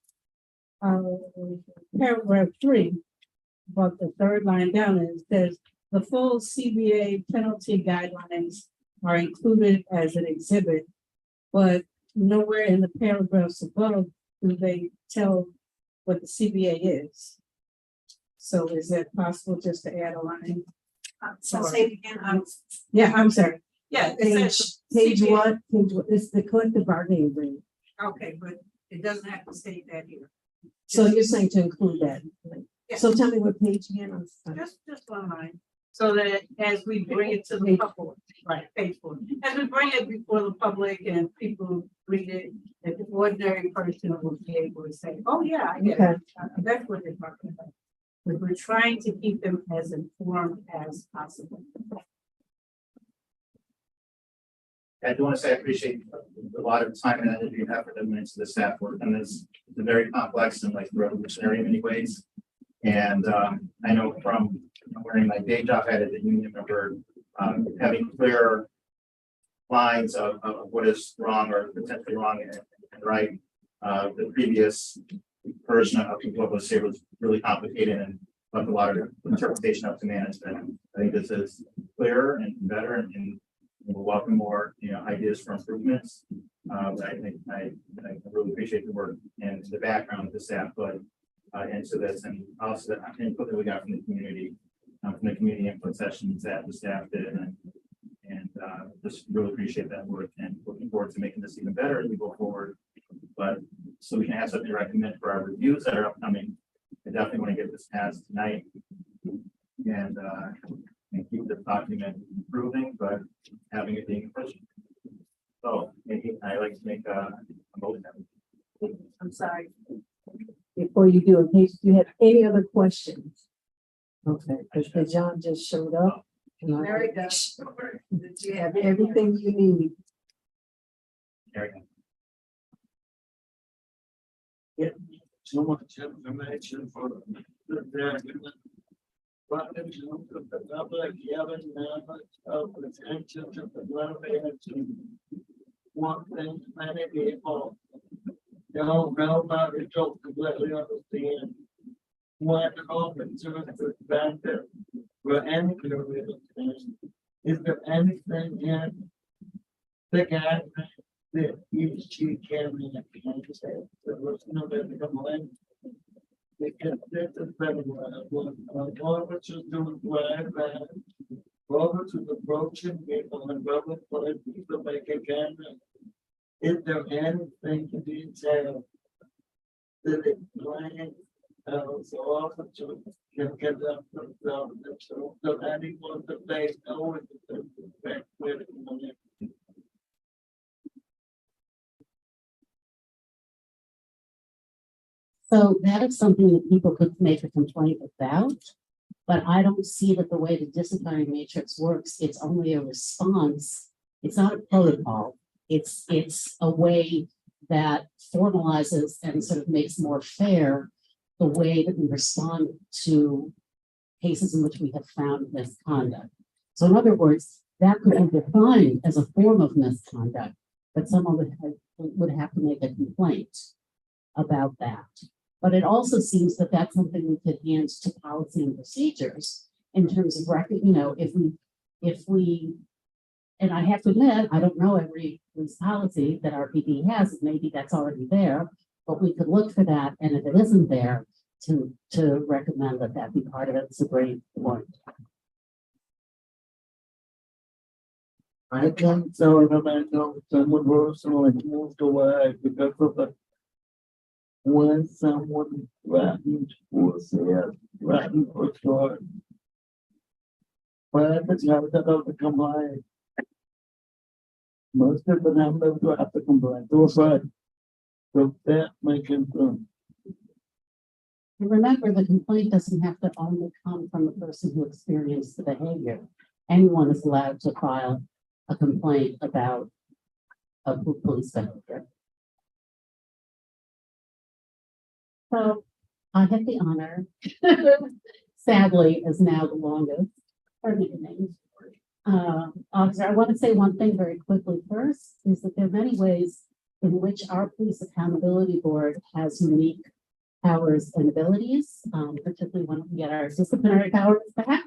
paragraph 3. But the third line down is says the full CBA penalty guidelines are included as an exhibit, but nowhere in the paragraphs above do they tell what the CBA is. So is it possible just to add a line?
So say it again,
I'm sorry.
yeah, it
Page,
says
page
CBA.
what? Page what? It's the collective bargaining agreement.
Okay, but it doesn't have to state that here.
So you're saying to include that.
Yeah.
So tell me what page again? I'm sorry.
Just one line.
So that as we bring it to the public, right, faithful, as we bring it before the public and people read it, that the ordinary person will be able to say, oh, yeah, I get it. That's what they're talking about. But we're trying to keep them as informed as possible.
I do want to say I appreciate a lot of time and energy and effort that went into the staff work, and it's very complex and like revolutionary in many ways. And I know from wearing my day job head as a union member, having clear lines of what is wrong or potentially wrong and right. The previous version of what was here was really complicated and left a lot of interpretation up to management. I think this is clearer and better, and we'll welcome more, ideas for improvements. But I think I really appreciate the work and the background of the staff, but into this, and also the input that we got from the community input sessions that the staff did, and just really appreciate that work and looking forward to making this even better as we go forward. But so we can have something to recommend for our reviews that are upcoming. I definitely want to get this passed tonight and keep the document improving, but having it being efficient. So maybe I like to make a motion.
I'm sorry.
Before you do, in case you have any other questions. Okay, because John just showed up. And I
Very good.
that you have everything you need.
There we go.
So much information for the document. But in terms of the public, having knowledge of the intentions of the government to one thing, many people don't know about it, don't completely understand what the open source perspective for any career is. Is there anything in the guidelines that each chief can say? There was no complaint. Because this is very well, Roberts is doing well, Roberts is approaching people and Roberts for people make a camera. Is there anything to detail that explains so officers can get up themselves, so anyone that they know is the respect with it.
So that is something that people could make a complaint about, but I don't see that the way the disciplinary matrix works, it's only a response. It's not a protocol. It's a way that formalizes and sort of makes more fair the way that we respond to cases in which we have found misconduct. So in other words, that could be defined as a form of misconduct, but someone would have to make a complaint about that. But it also seems that that's something we could hand to policy and procedures in terms of record, if we, and I have to admit, I don't know every police policy that our PD has, maybe that's already there, but we could look for that, and if it isn't there, to recommend that that be part of it. It's a great point.
I can tell them I know someone personally moved away because of the when someone threatened or said threatened or short. But at the time of the complaint, most of the time they would have to complain to a friend. So that may concern.
And remember, the complaint doesn't have to only come from the person who experienced the behavior. Anyone is allowed to file a complaint about a police behavior. So I had the honor, sadly, is now the longest, pardon me, name. Officer, I want to say one thing very quickly first, is that there are many ways in which our police accountability board has unique powers and abilities, particularly when we get our disciplinary powers back.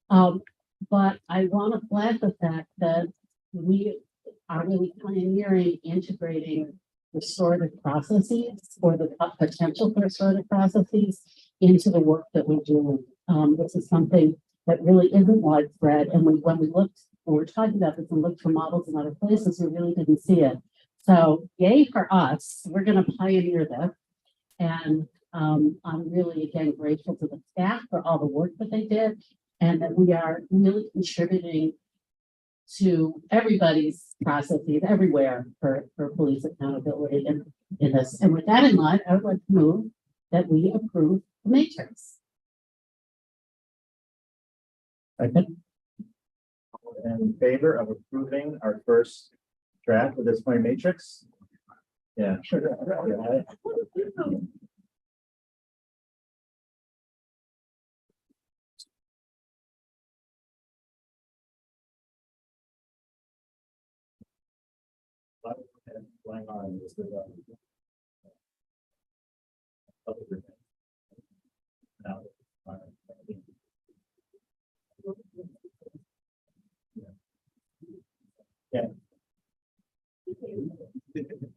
But I want to flag the fact that we are really pioneering integrating restorative processes or the potential for restorative processes into the work that we're doing. This is something that really isn't widespread. And when we were talking about this and looked for models in other places, we really didn't see it. So yay for us, we're going to pioneer this. And I'm really, again, grateful to the staff for all the work that they did. and that we are really contributing to everybody's processes everywhere for police accountability in this. And with that in mind, I would like to move that we approve the matrix.
Second. In favor of approving our first draft of this point matrix? Yeah. Yeah. Going on is the now, yeah.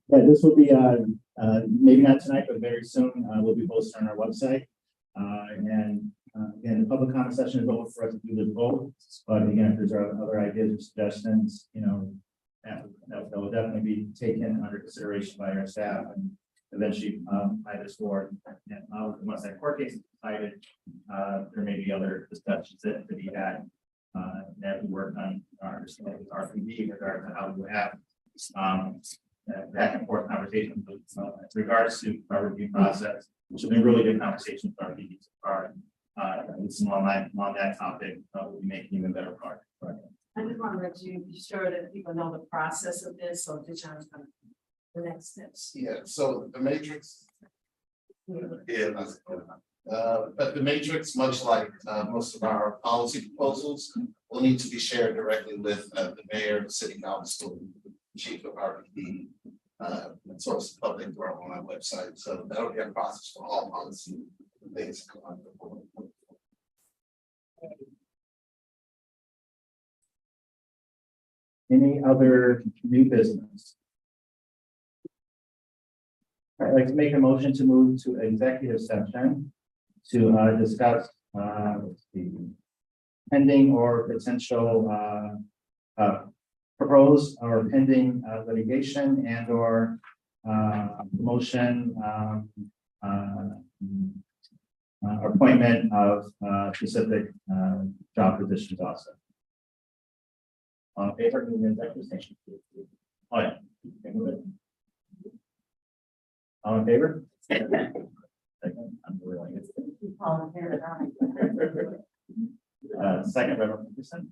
Yeah, this will be maybe not tonight, but very soon. We'll be posted on our website. And again, the public comment session is open for us to do this vote. But again, if there's other ideas or suggestions, you know, that will definitely be taken under consideration by our staff and eventually by this board. And once that court case is decided, there may be other discussions that could be had that we work on our RPD in regard to how we have back and forth conversations with regards to our review process, which have been really good conversations with our PD so far. Some on that topic, we'll be making even better progress.
I just want to let you be sure that people know the process of this, so to John, the next steps.
Yeah, so the matrix. Yeah, but the matrix, much like most of our policy proposals, will need to be shared directly with the mayor, the city council, chief of RPD, and source of public or on our website. So that'll be a process for all policy things.
Any other new business? I'd like to make a motion to move to executive session to discuss the pending or potential proposed or pending litigation and or promotion appointment of specific job positions also. Favor of the executive session. Oh, yeah. All in favor? Second. I'm really like second, Reverend Peterson.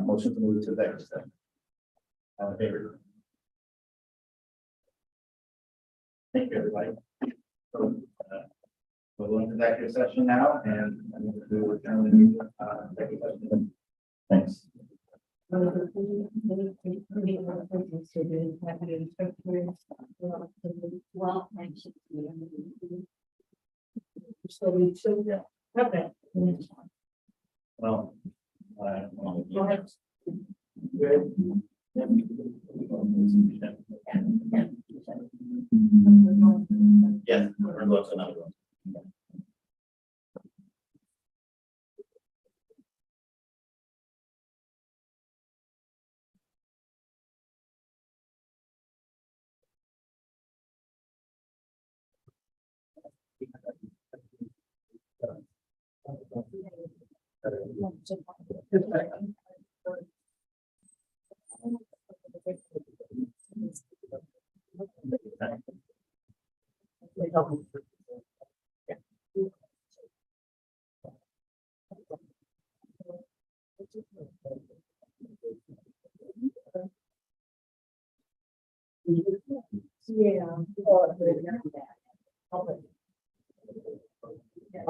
Motion to move to executive session. All in favor? Thank you, everybody. So, we'll go into executive session now, and I'm going to return the meeting. Executive session. Thanks.
Well, actually,
So we took that. Okay.
Well,
Go ahead.
yeah, we're going to another one.
Yeah.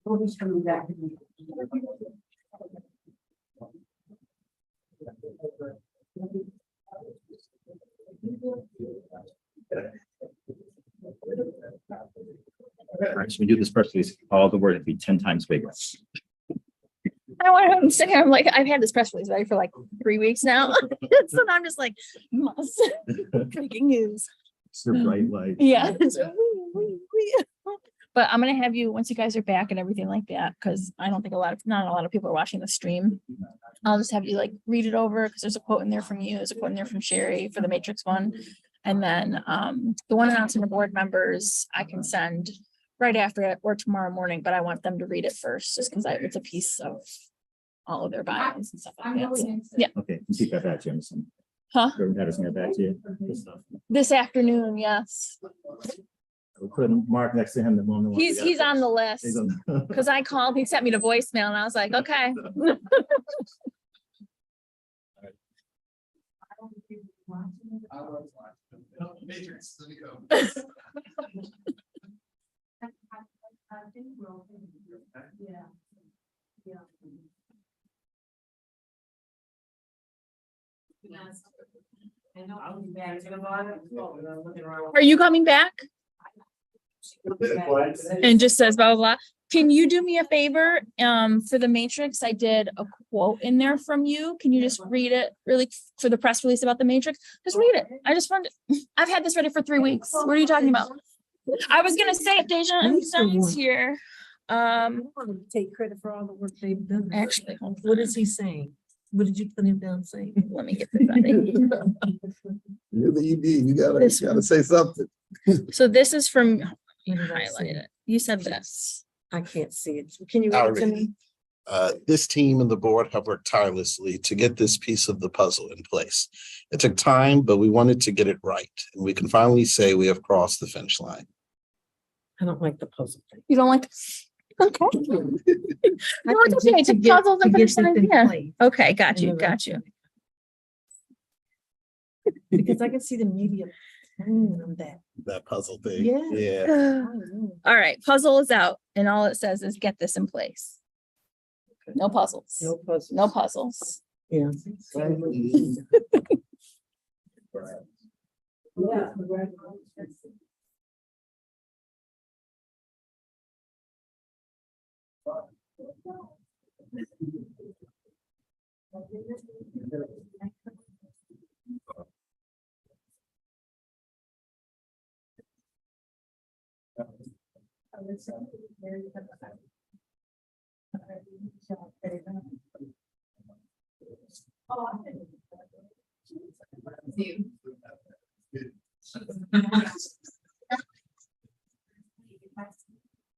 Who's coming back?
All right, so we do this press release, all the word, it'd be 10 times bigger.
I want to sit here. I'm like, I've had this press release ready for like 3 weeks now. So now I'm just like, must breaking news.
It's the bright light.
Yeah. But I'm gonna have you, once you guys are back and everything like that, because I don't think not a lot of people are watching the stream. I'll just have you like read it over, because there's a quote in there from you, there's a quote in there from Sherry for the Matrix one. And then the one announcing the board members, I can send right after it or tomorrow morning, but I want them to read it first, just because it's a piece of all of their bylaws and stuff like that. So, yeah,
Okay, you keep that back, Jameson.
huh?
Or Patterson, that back to you. Good stuff.
This afternoon, yes.
We'll put a mark next to him the moment.
He's on the list.
He's on-
Because I called, he sent me to voicemail and I was like, okay. Are you coming back? And just says blah, blah, blah. Can you do me a favor? For the Matrix, I did a quote in there from you. Can you just read it really for the press release about the Matrix? Just read it. I just wanted, I've had this ready for 3 weeks. What are you talking about? I was gonna say, Deja, Einstein's here.
Take credit for all the work they've done.
Actually, hold
What
on.
is he saying? What did you put him down saying?
Let me get this out of here.
You're the ED, you
This
gotta say something.
So this is from,
What did I say?
highlight it. You said this.
I can't see it. Can you read it to me?
This team and the board have worked tirelessly to get this piece of the puzzle in place. It took time, but we wanted to get it right. And we can finally say we have crossed the finish line.
I don't like the puzzle thing.
You don't like this? Okay. No, it's okay. It's a puzzle
To
and
get
finish
this
line.
in
Yeah.
place.
Okay, got you,
And the
got
rest
you.
of it. Because I can see the media on that.
That puzzle thing.
Yeah.
Yeah.
All right, puzzle is out and all it says is get this in place. No puzzles.
No puzzle.
No puzzles.
Yeah.
Yeah.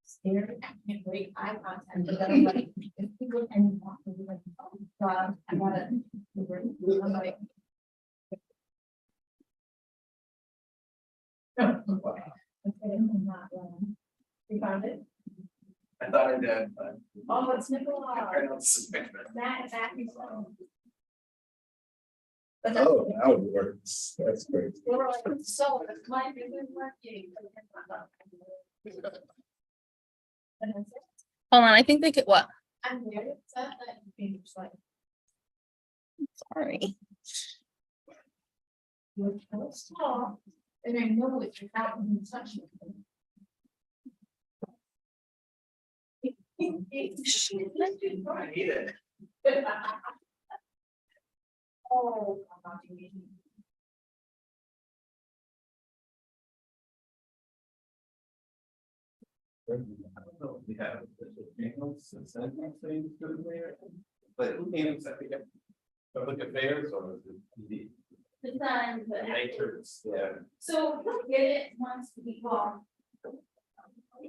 Scared, I can't wait, eye contact, but then I'm like, if people and want to be like, oh, God, I gotta. I'm like. Okay, I'm not, you found it?
I thought I did, but.
Oh, it's Nicola.
I don't suspect that.
That is.
Oh, now it works. That's great.
They were like, so, it's my favorite working.
Hold on, I think they could, what?
I'm very upset that you just like,
Sorry.
you're so small, and I know it's without even touching it.
I hate it.
Oh, I'm not doing it.
I don't know if we have official channels and segments things good there, but who can accept it? But look at theirs or is it the
It's on the.
Matrix, yeah,
So we'll get it once we call.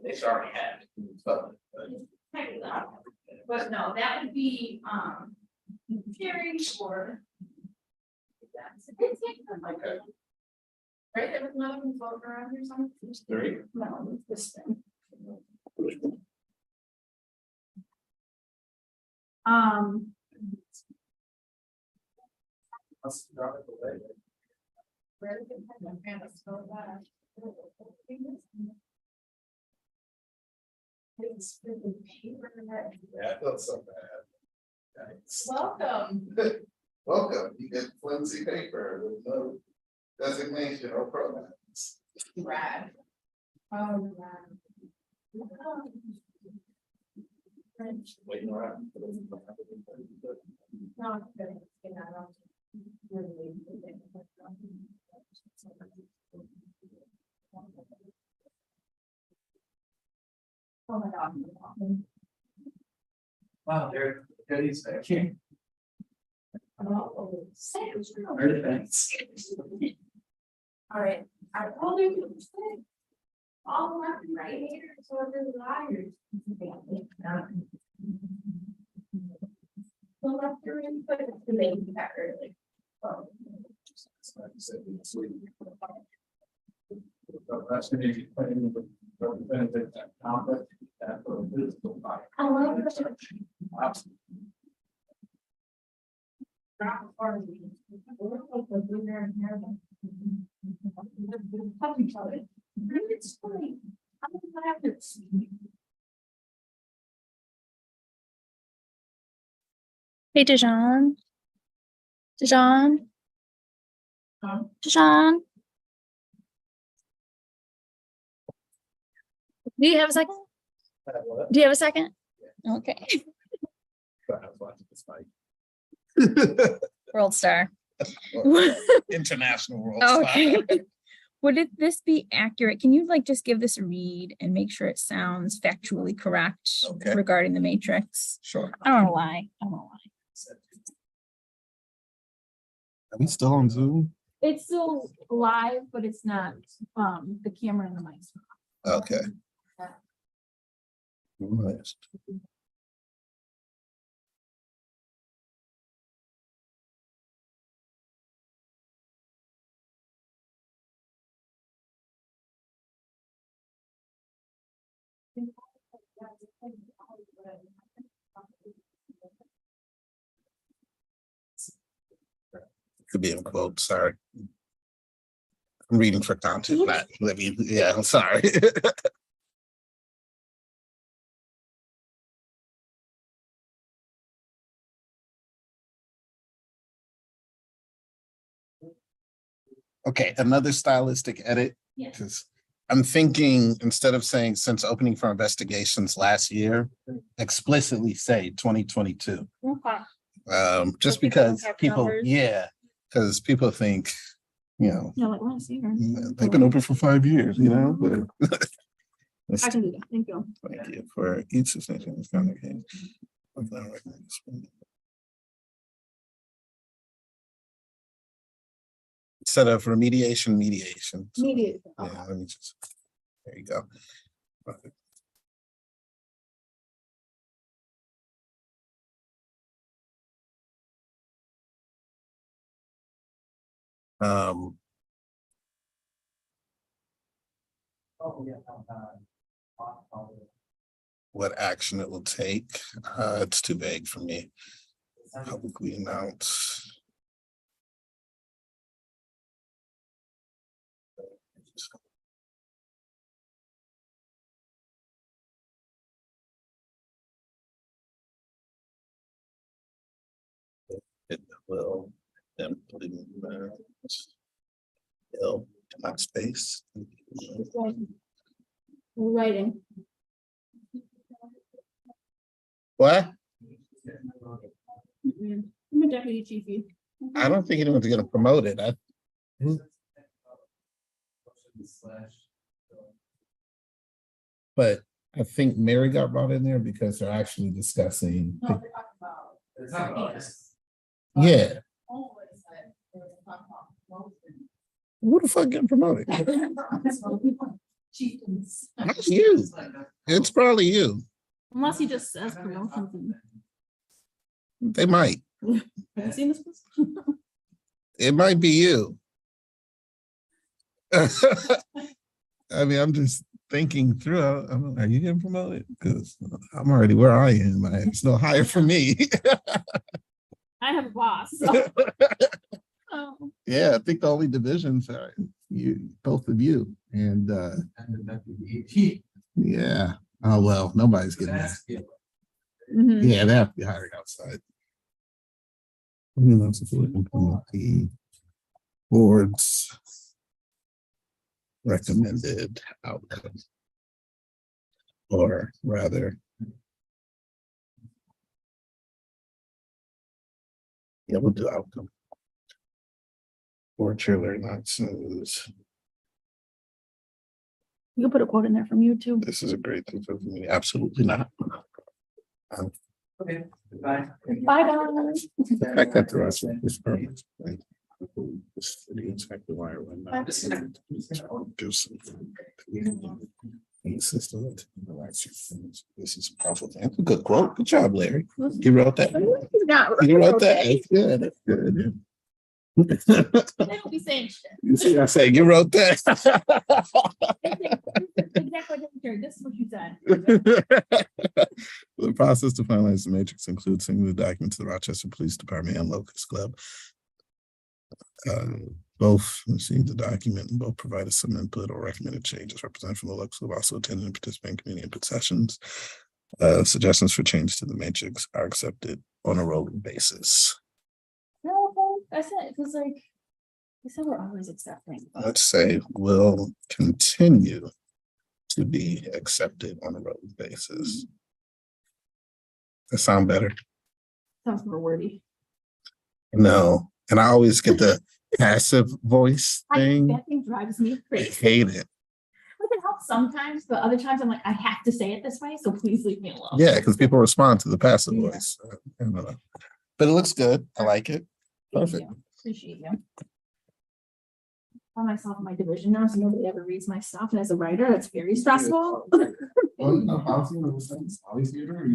they should already had. So,
But no, that would be, Jerry or.
Okay.
Right, there was another one floating around here somewhere.
Three.
No, it's this thing.
Let's drop it away.
Where did my parents go back? It's really paper.
Yeah, I felt so bad. Thanks.
Welcome.
Welcome, you get flimsy paper with no designation or pronouns.
Brad. Oh,
Waiting around.
no, good.
Wow, there he's back here.
Oh, Sam's.
Artifacts.
All right, I told him to say, all left and right here, so it is liars. So left your input, it's the main that early. I love it. It's funny. I'm glad it's.
Hey, Dijon. Dijon. Dijon. Do you have a second? Do you have a second? Okay. World star.
International world star.
Okay. Would this be accurate? Can you like just give this a read and make sure it sounds factually correct
Okay.
regarding the matrix?
Sure.
I don't know why. I don't know why.
Are we still on Zoom?
It's still live, but it's not the camera and the mic.
Okay. Right. Could be in quote, sorry. I'm reading for content, not living. Yeah, I'm sorry. Okay, another stylistic edit.
Yeah.
Because I'm thinking instead of saying since opening for investigations last year, explicitly say 2022.
Okay.
Just
So people
because
have
people,
numbers?
yeah, because people think, you know,
Yeah, like, let's see here.
they've been open for 5 years, you know, but.
I can do that. Thank you.
Thank you for each suspension. Instead of remediation, mediation. So,
Mediation.
yeah, let me just, there you go. Okay. Um, what action it will take? It's too vague for me. Publicly announce. It will implement not space.
Writing.
What?
I'm a deputy chiefy.
I don't think anyone's gonna promote it. But I think Mary got brought in there because they're actually discussing. Yeah. Who the fuck getting promoted? That's you. It's probably you.
Unless he just says promotions.
They might.
Have you seen this?
It might be you. I mean, I'm just thinking through. Are you getting promoted? Because I'm already where I am. It's no higher for me.
I have a boss. So. Oh.
Yeah, I think the only divisions are you, both of you, and yeah. Oh well, nobody's getting that.
Mhm.
Yeah, they have to be hired outside. That's if we implement the board's recommended outcome, or rather, yeah, we'll do outcome. Or trailer not snooze.
You can put a quote in there from you too.
This is a great thing for me. Absolutely not.
Okay, bye.
Bye, guys.
The fact that the rest of this permit, like, this city inspector wire went down. Do something. In the system. This is a powerful thing. That's a good quote. Good job, Larry. You wrote that. You wrote that. That's good. That's good.
They don't be saying shit.
You see, I say you wrote that.
Exactly. This is what you said.
The process to finalize the matrix includes sending the document to the Rochester Police Department and Locust Club. Both received the document and both provided some input or recommended changes. Representatives from the Locust Club also attended and participated in community input sessions. Suggestions for changes to the matrix are accepted on a rolling basis.
No, that's it. Because like, they said we're always accepting.
Let's say will continue to be accepted on a rolling basis. That sound better?
Sounds more wordy.
No, and I always get the passive voice thing.
That thing drives me
I
crazy.
hate it.
Like it helps sometimes, but other times I'm like, I have to say it this way, so please leave me alone.
Yeah, because people respond to the passive
Yeah.
voice. I don't know. But it looks good. I like it.
Thank
Perfect.
you. Appreciate you. I myself in my division now, so nobody ever reads my stuff, and as a writer, that's very stressful.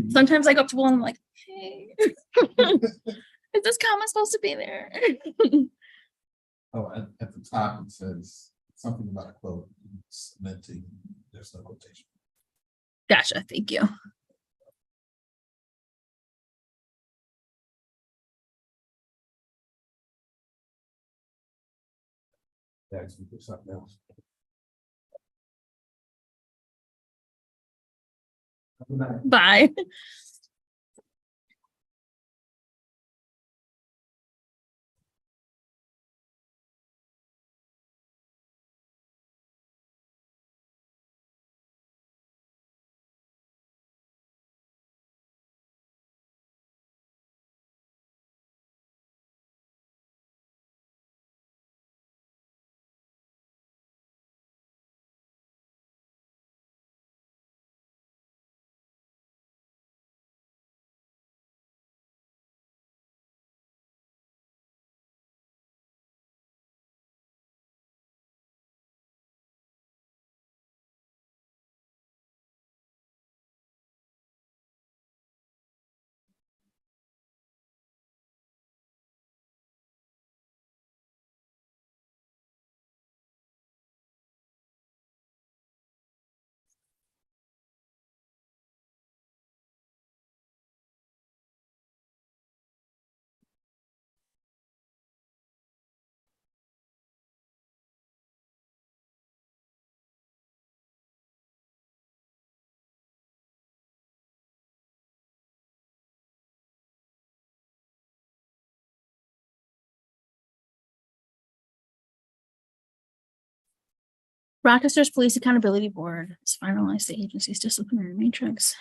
Sometimes I go up to one and I'm like, hey, is this comment supposed to be there?
Oh, at the top, it says something about a quote. Cementing, there's no quotation.
Gotcha, thank you.
That's something else.
Bye. Rochester's Police Accountability Board has finalized the agency's disciplinary matrix.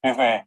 Bye-bye.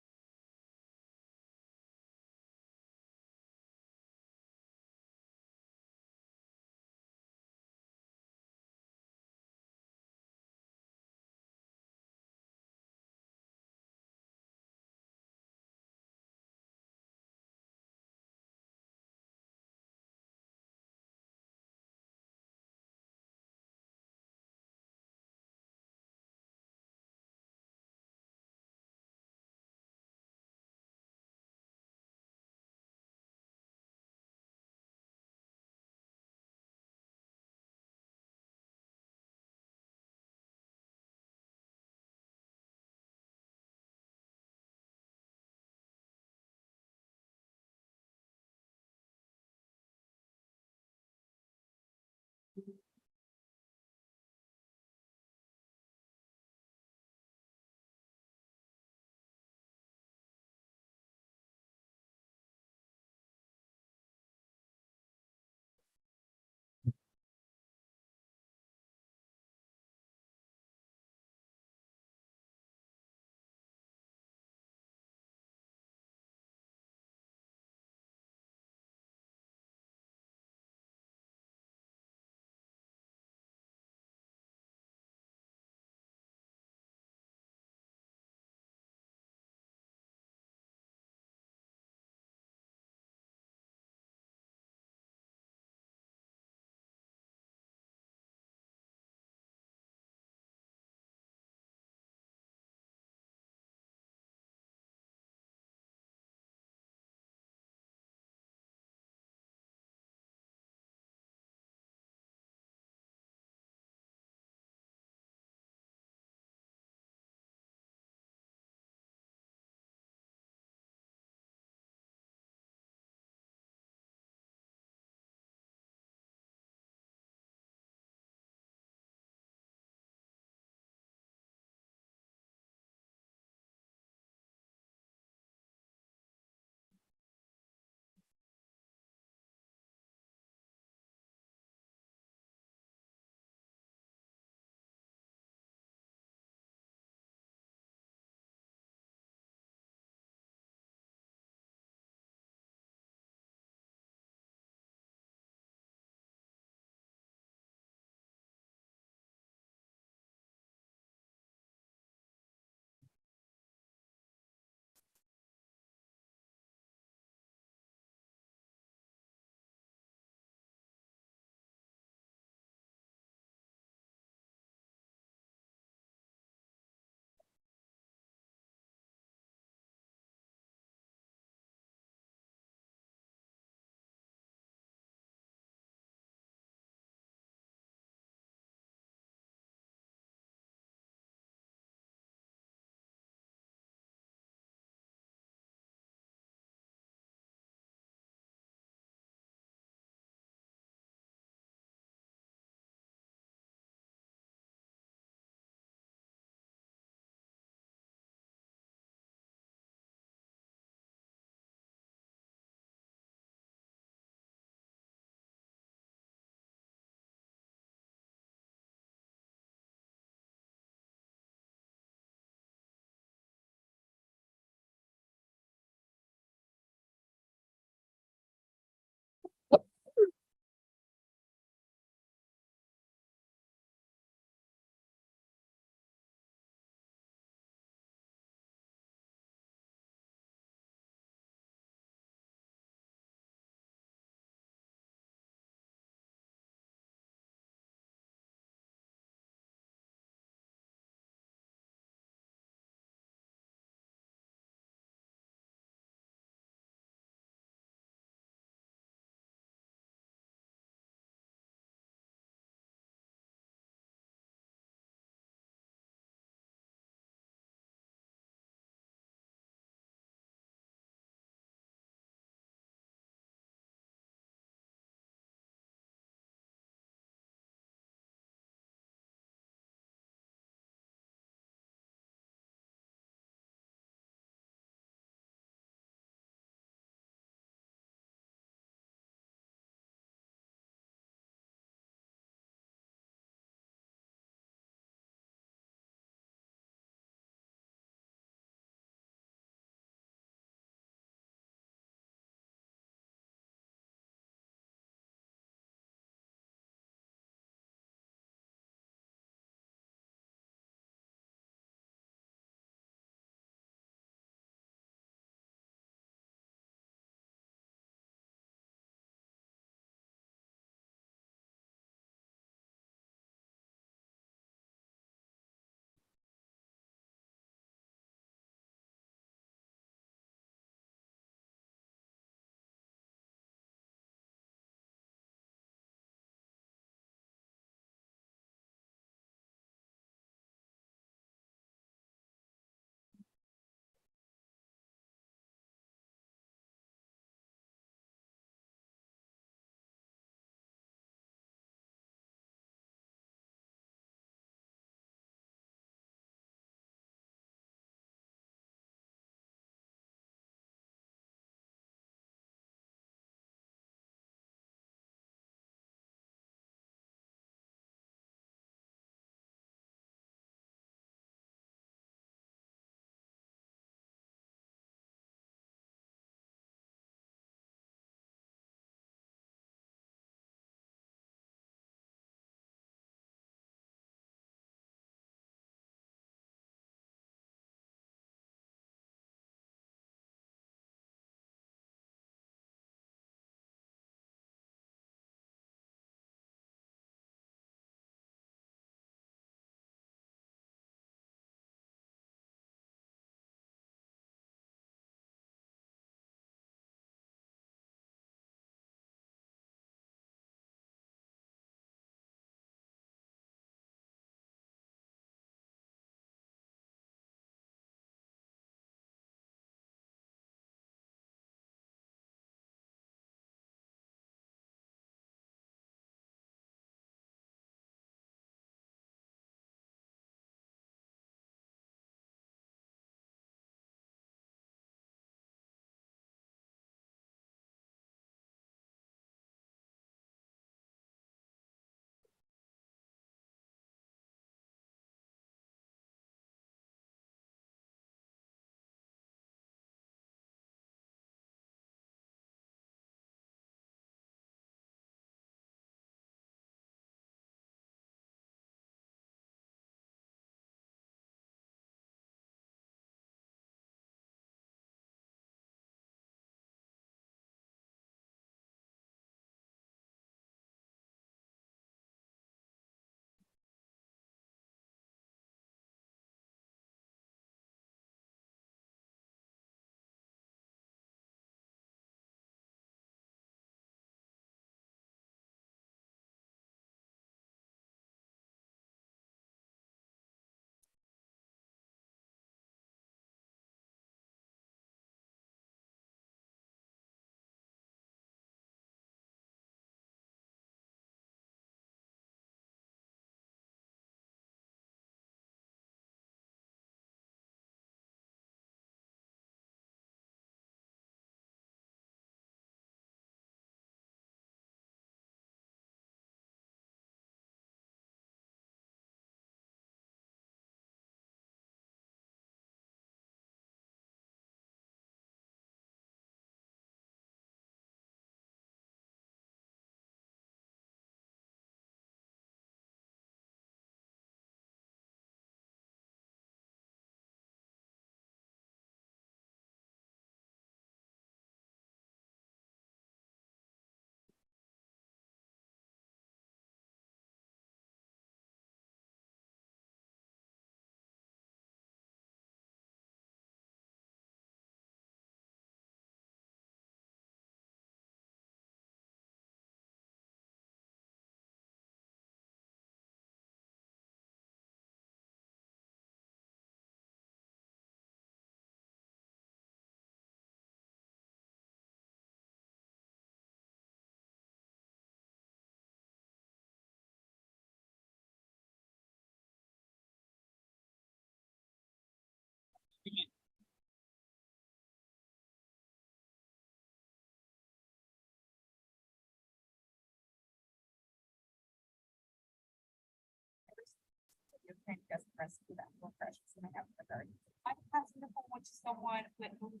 trying to guess the rest of that more precious than I have in the garden. I'm passing the phone, which is the one that moves.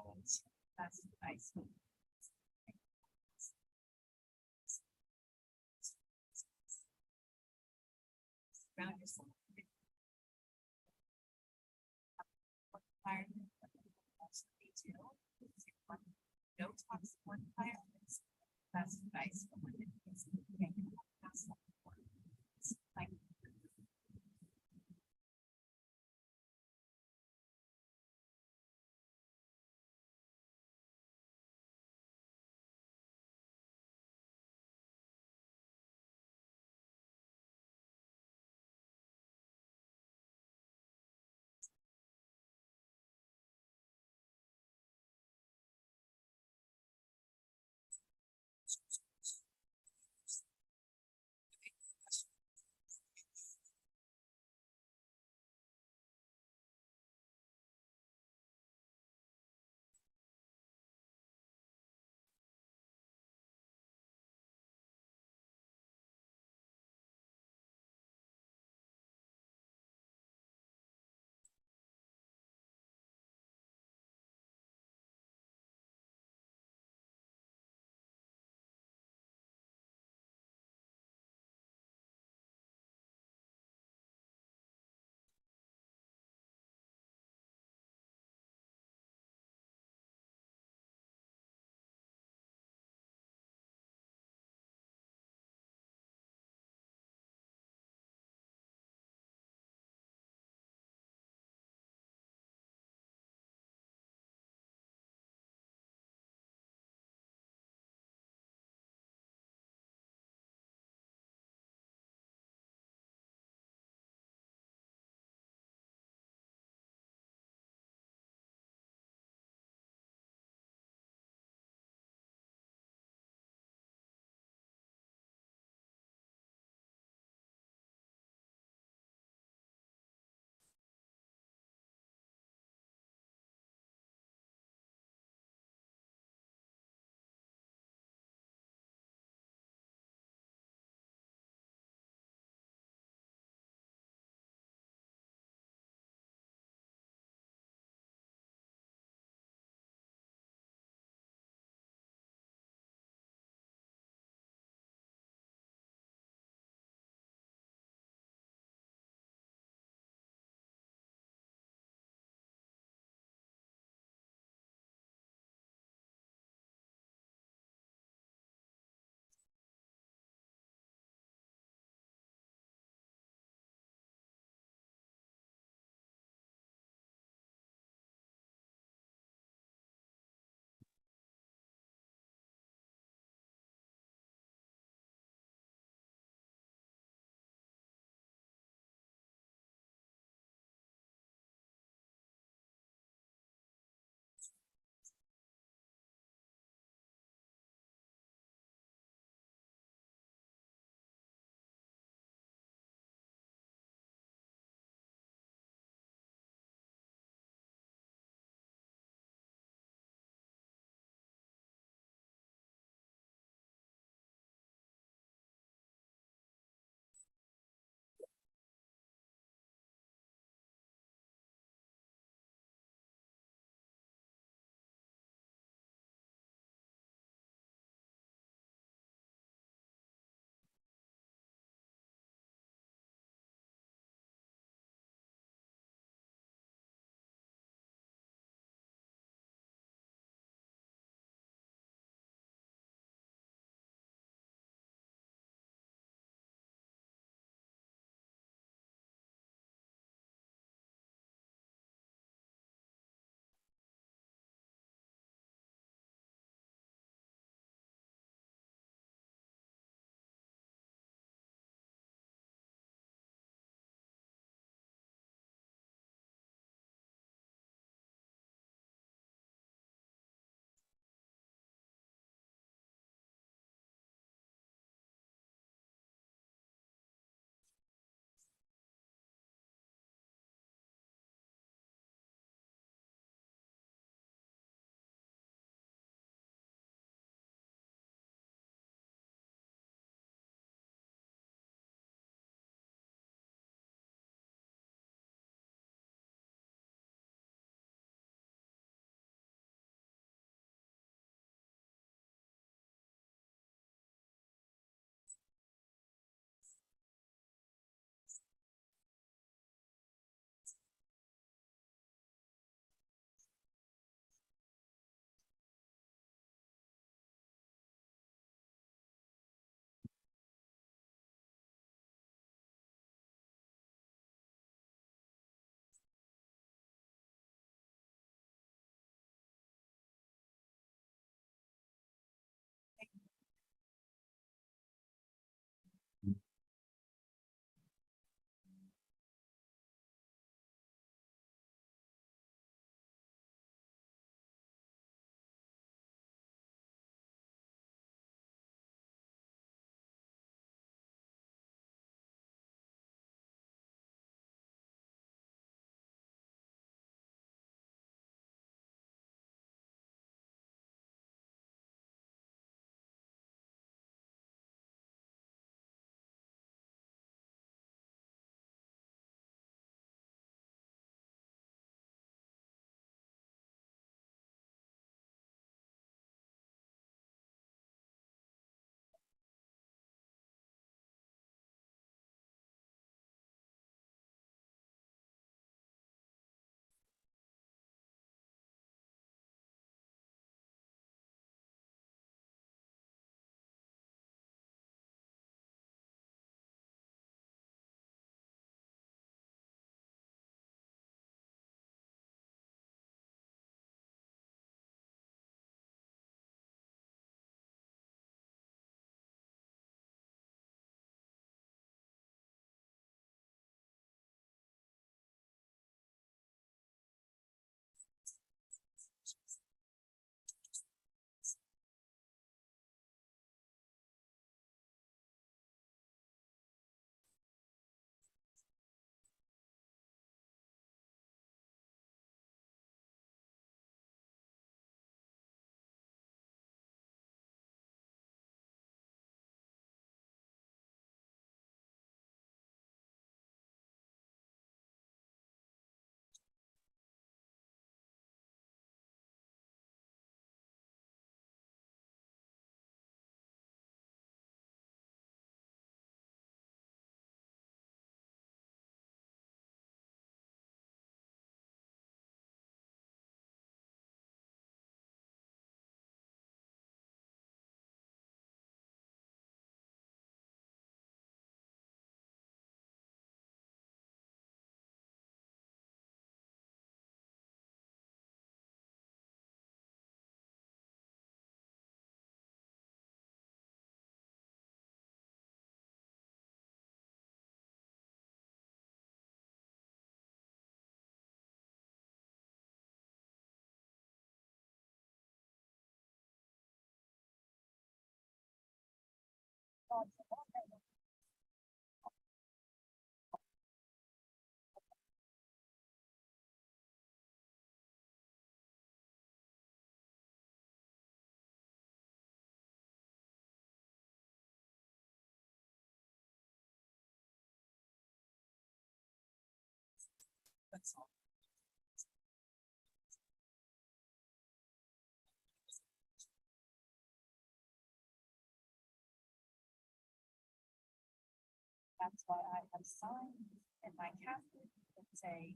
That's that's nice. Found yourself. Fire. No toxic wood fire. That's nice. Like That's all. That's why I have signs in my cabinet that say.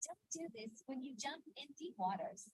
Don't do this when you jump in deep waters.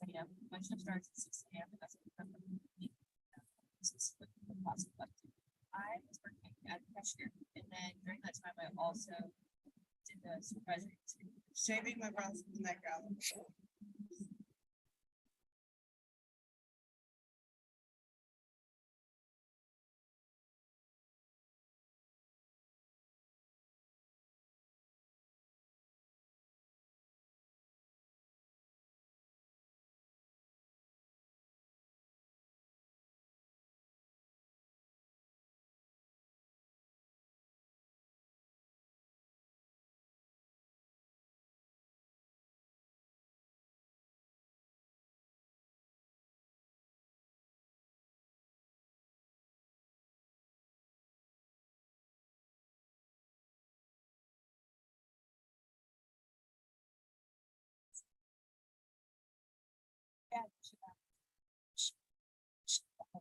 AM. My shift starts at 6 AM. And that's what I was working at the cashier, and then during that time, I also did the supervisor. Shaving my brows in the background.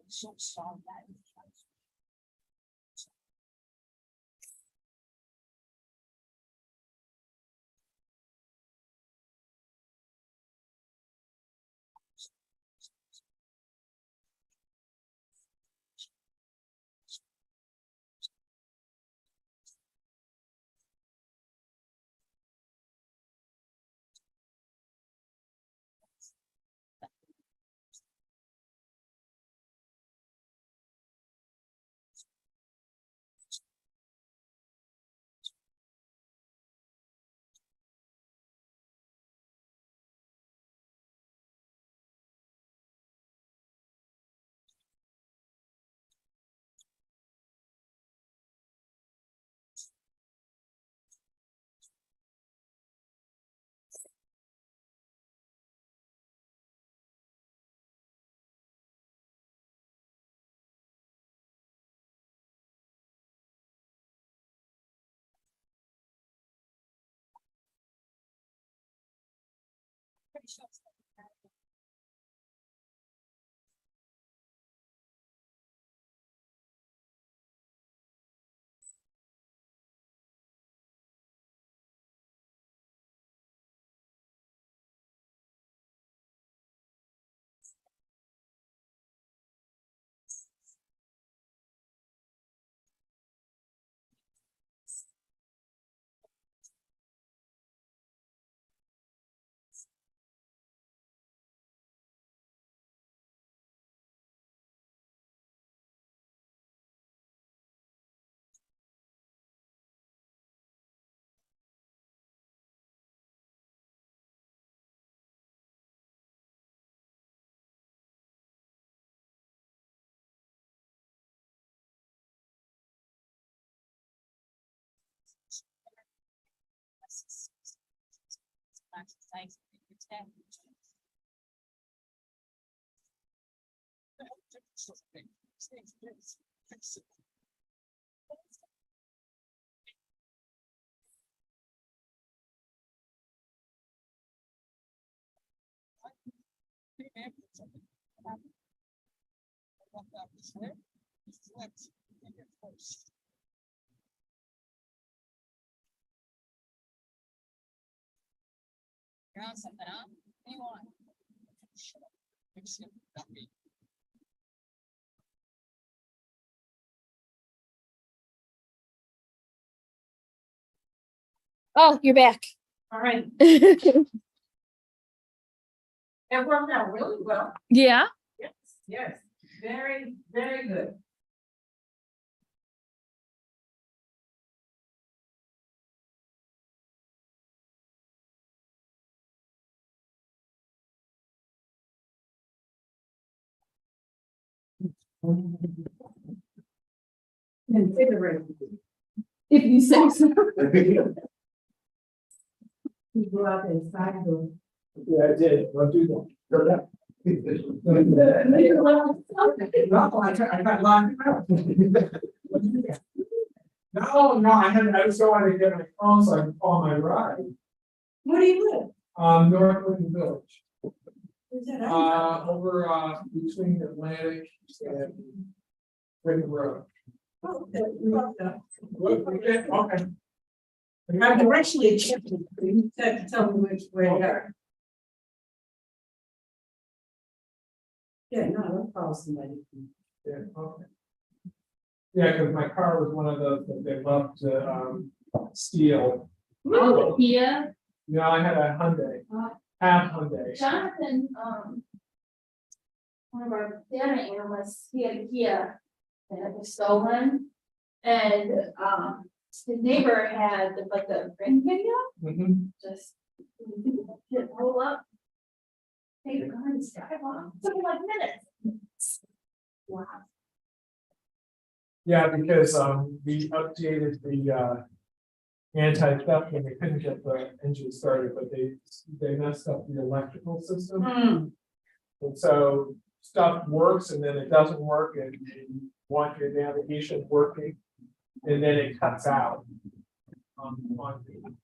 So strong that. Pretty sure. Exercise. You're on something, huh? What do you want?
Oh, you're back.
All right, it worked out really well.
Yeah.
Yes, yes, very, very good.
If you say so. You go out there and side door.
Yeah, I did. I'll do that. Go down. No, I got locked out. No, I was going to get my phone so I could call my ride.
Where do you live?
North Lincoln Village,
Where's that?
over, between Atlantic and Britain Road.
Oh, okay.
Okay.
I'm directionally checking. You said to tell me which way to go. Yeah, no, I'll call somebody.
Yeah, okay. Yeah, because my car was one of those that they love to, steal.
Oh, yeah.
You know, I had a Hyundai, half Hyundai.
Jonathan, one of our data analysts, he had a Kia that was stolen. And, his neighbor had like the ring video,
Mhm.
just hit roll up. Take the car and drive off, something like minutes. Wow.
Yeah, because, we updated the, anti-theft when they couldn't get the engine started, but they messed up the electrical system. And so stuff works and then it doesn't work and you want your navigation working. And then it cuts out. On the-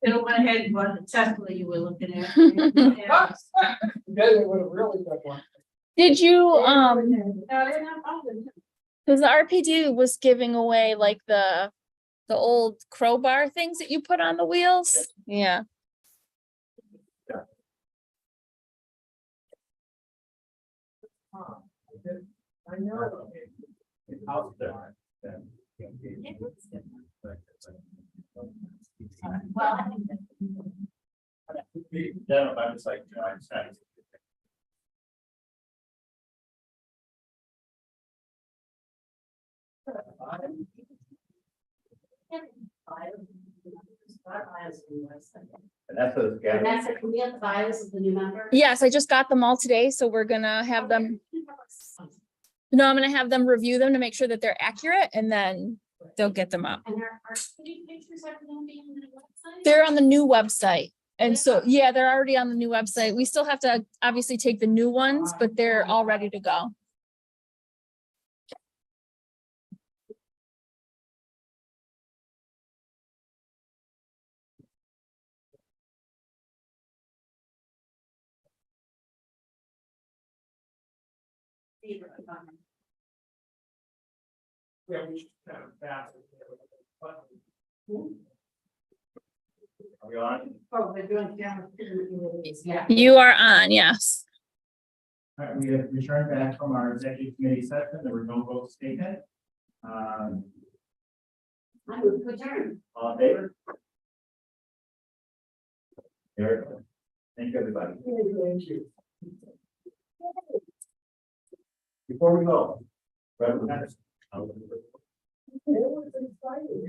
It went ahead and bought the Tesla you were looking at.
Then it would have really got one.
Did you,
No, they're not bothered.
because the RPD was giving away like the old crowbar things that you put on the wheels? Yeah.
I know.
How's that?
Well, I think
Yeah, I'm just like, I just had. And that's those
And
guys.
that's it, can we have the bios of the new member?
yes, I just got them all today, so we're gonna have them, no, I'm gonna have them review them to make sure that they're accurate and then they'll get them up.
And our city pictures are gonna be on the website?
They're on the new website. And so, yeah, they're already on the new website. We still have to obviously take the new ones, but they're all ready to go.
Yeah, we should kind of fast.
Are we on?
Oh, they're doing down.
Yeah.
You are on, yes.
All right, we have returned back from our executive committee session. There were no votes taken.
I would return.
All in favor? Very good. Thank you, everybody.
Thank you.
Before we go, Reverend Henderson.
It was exciting.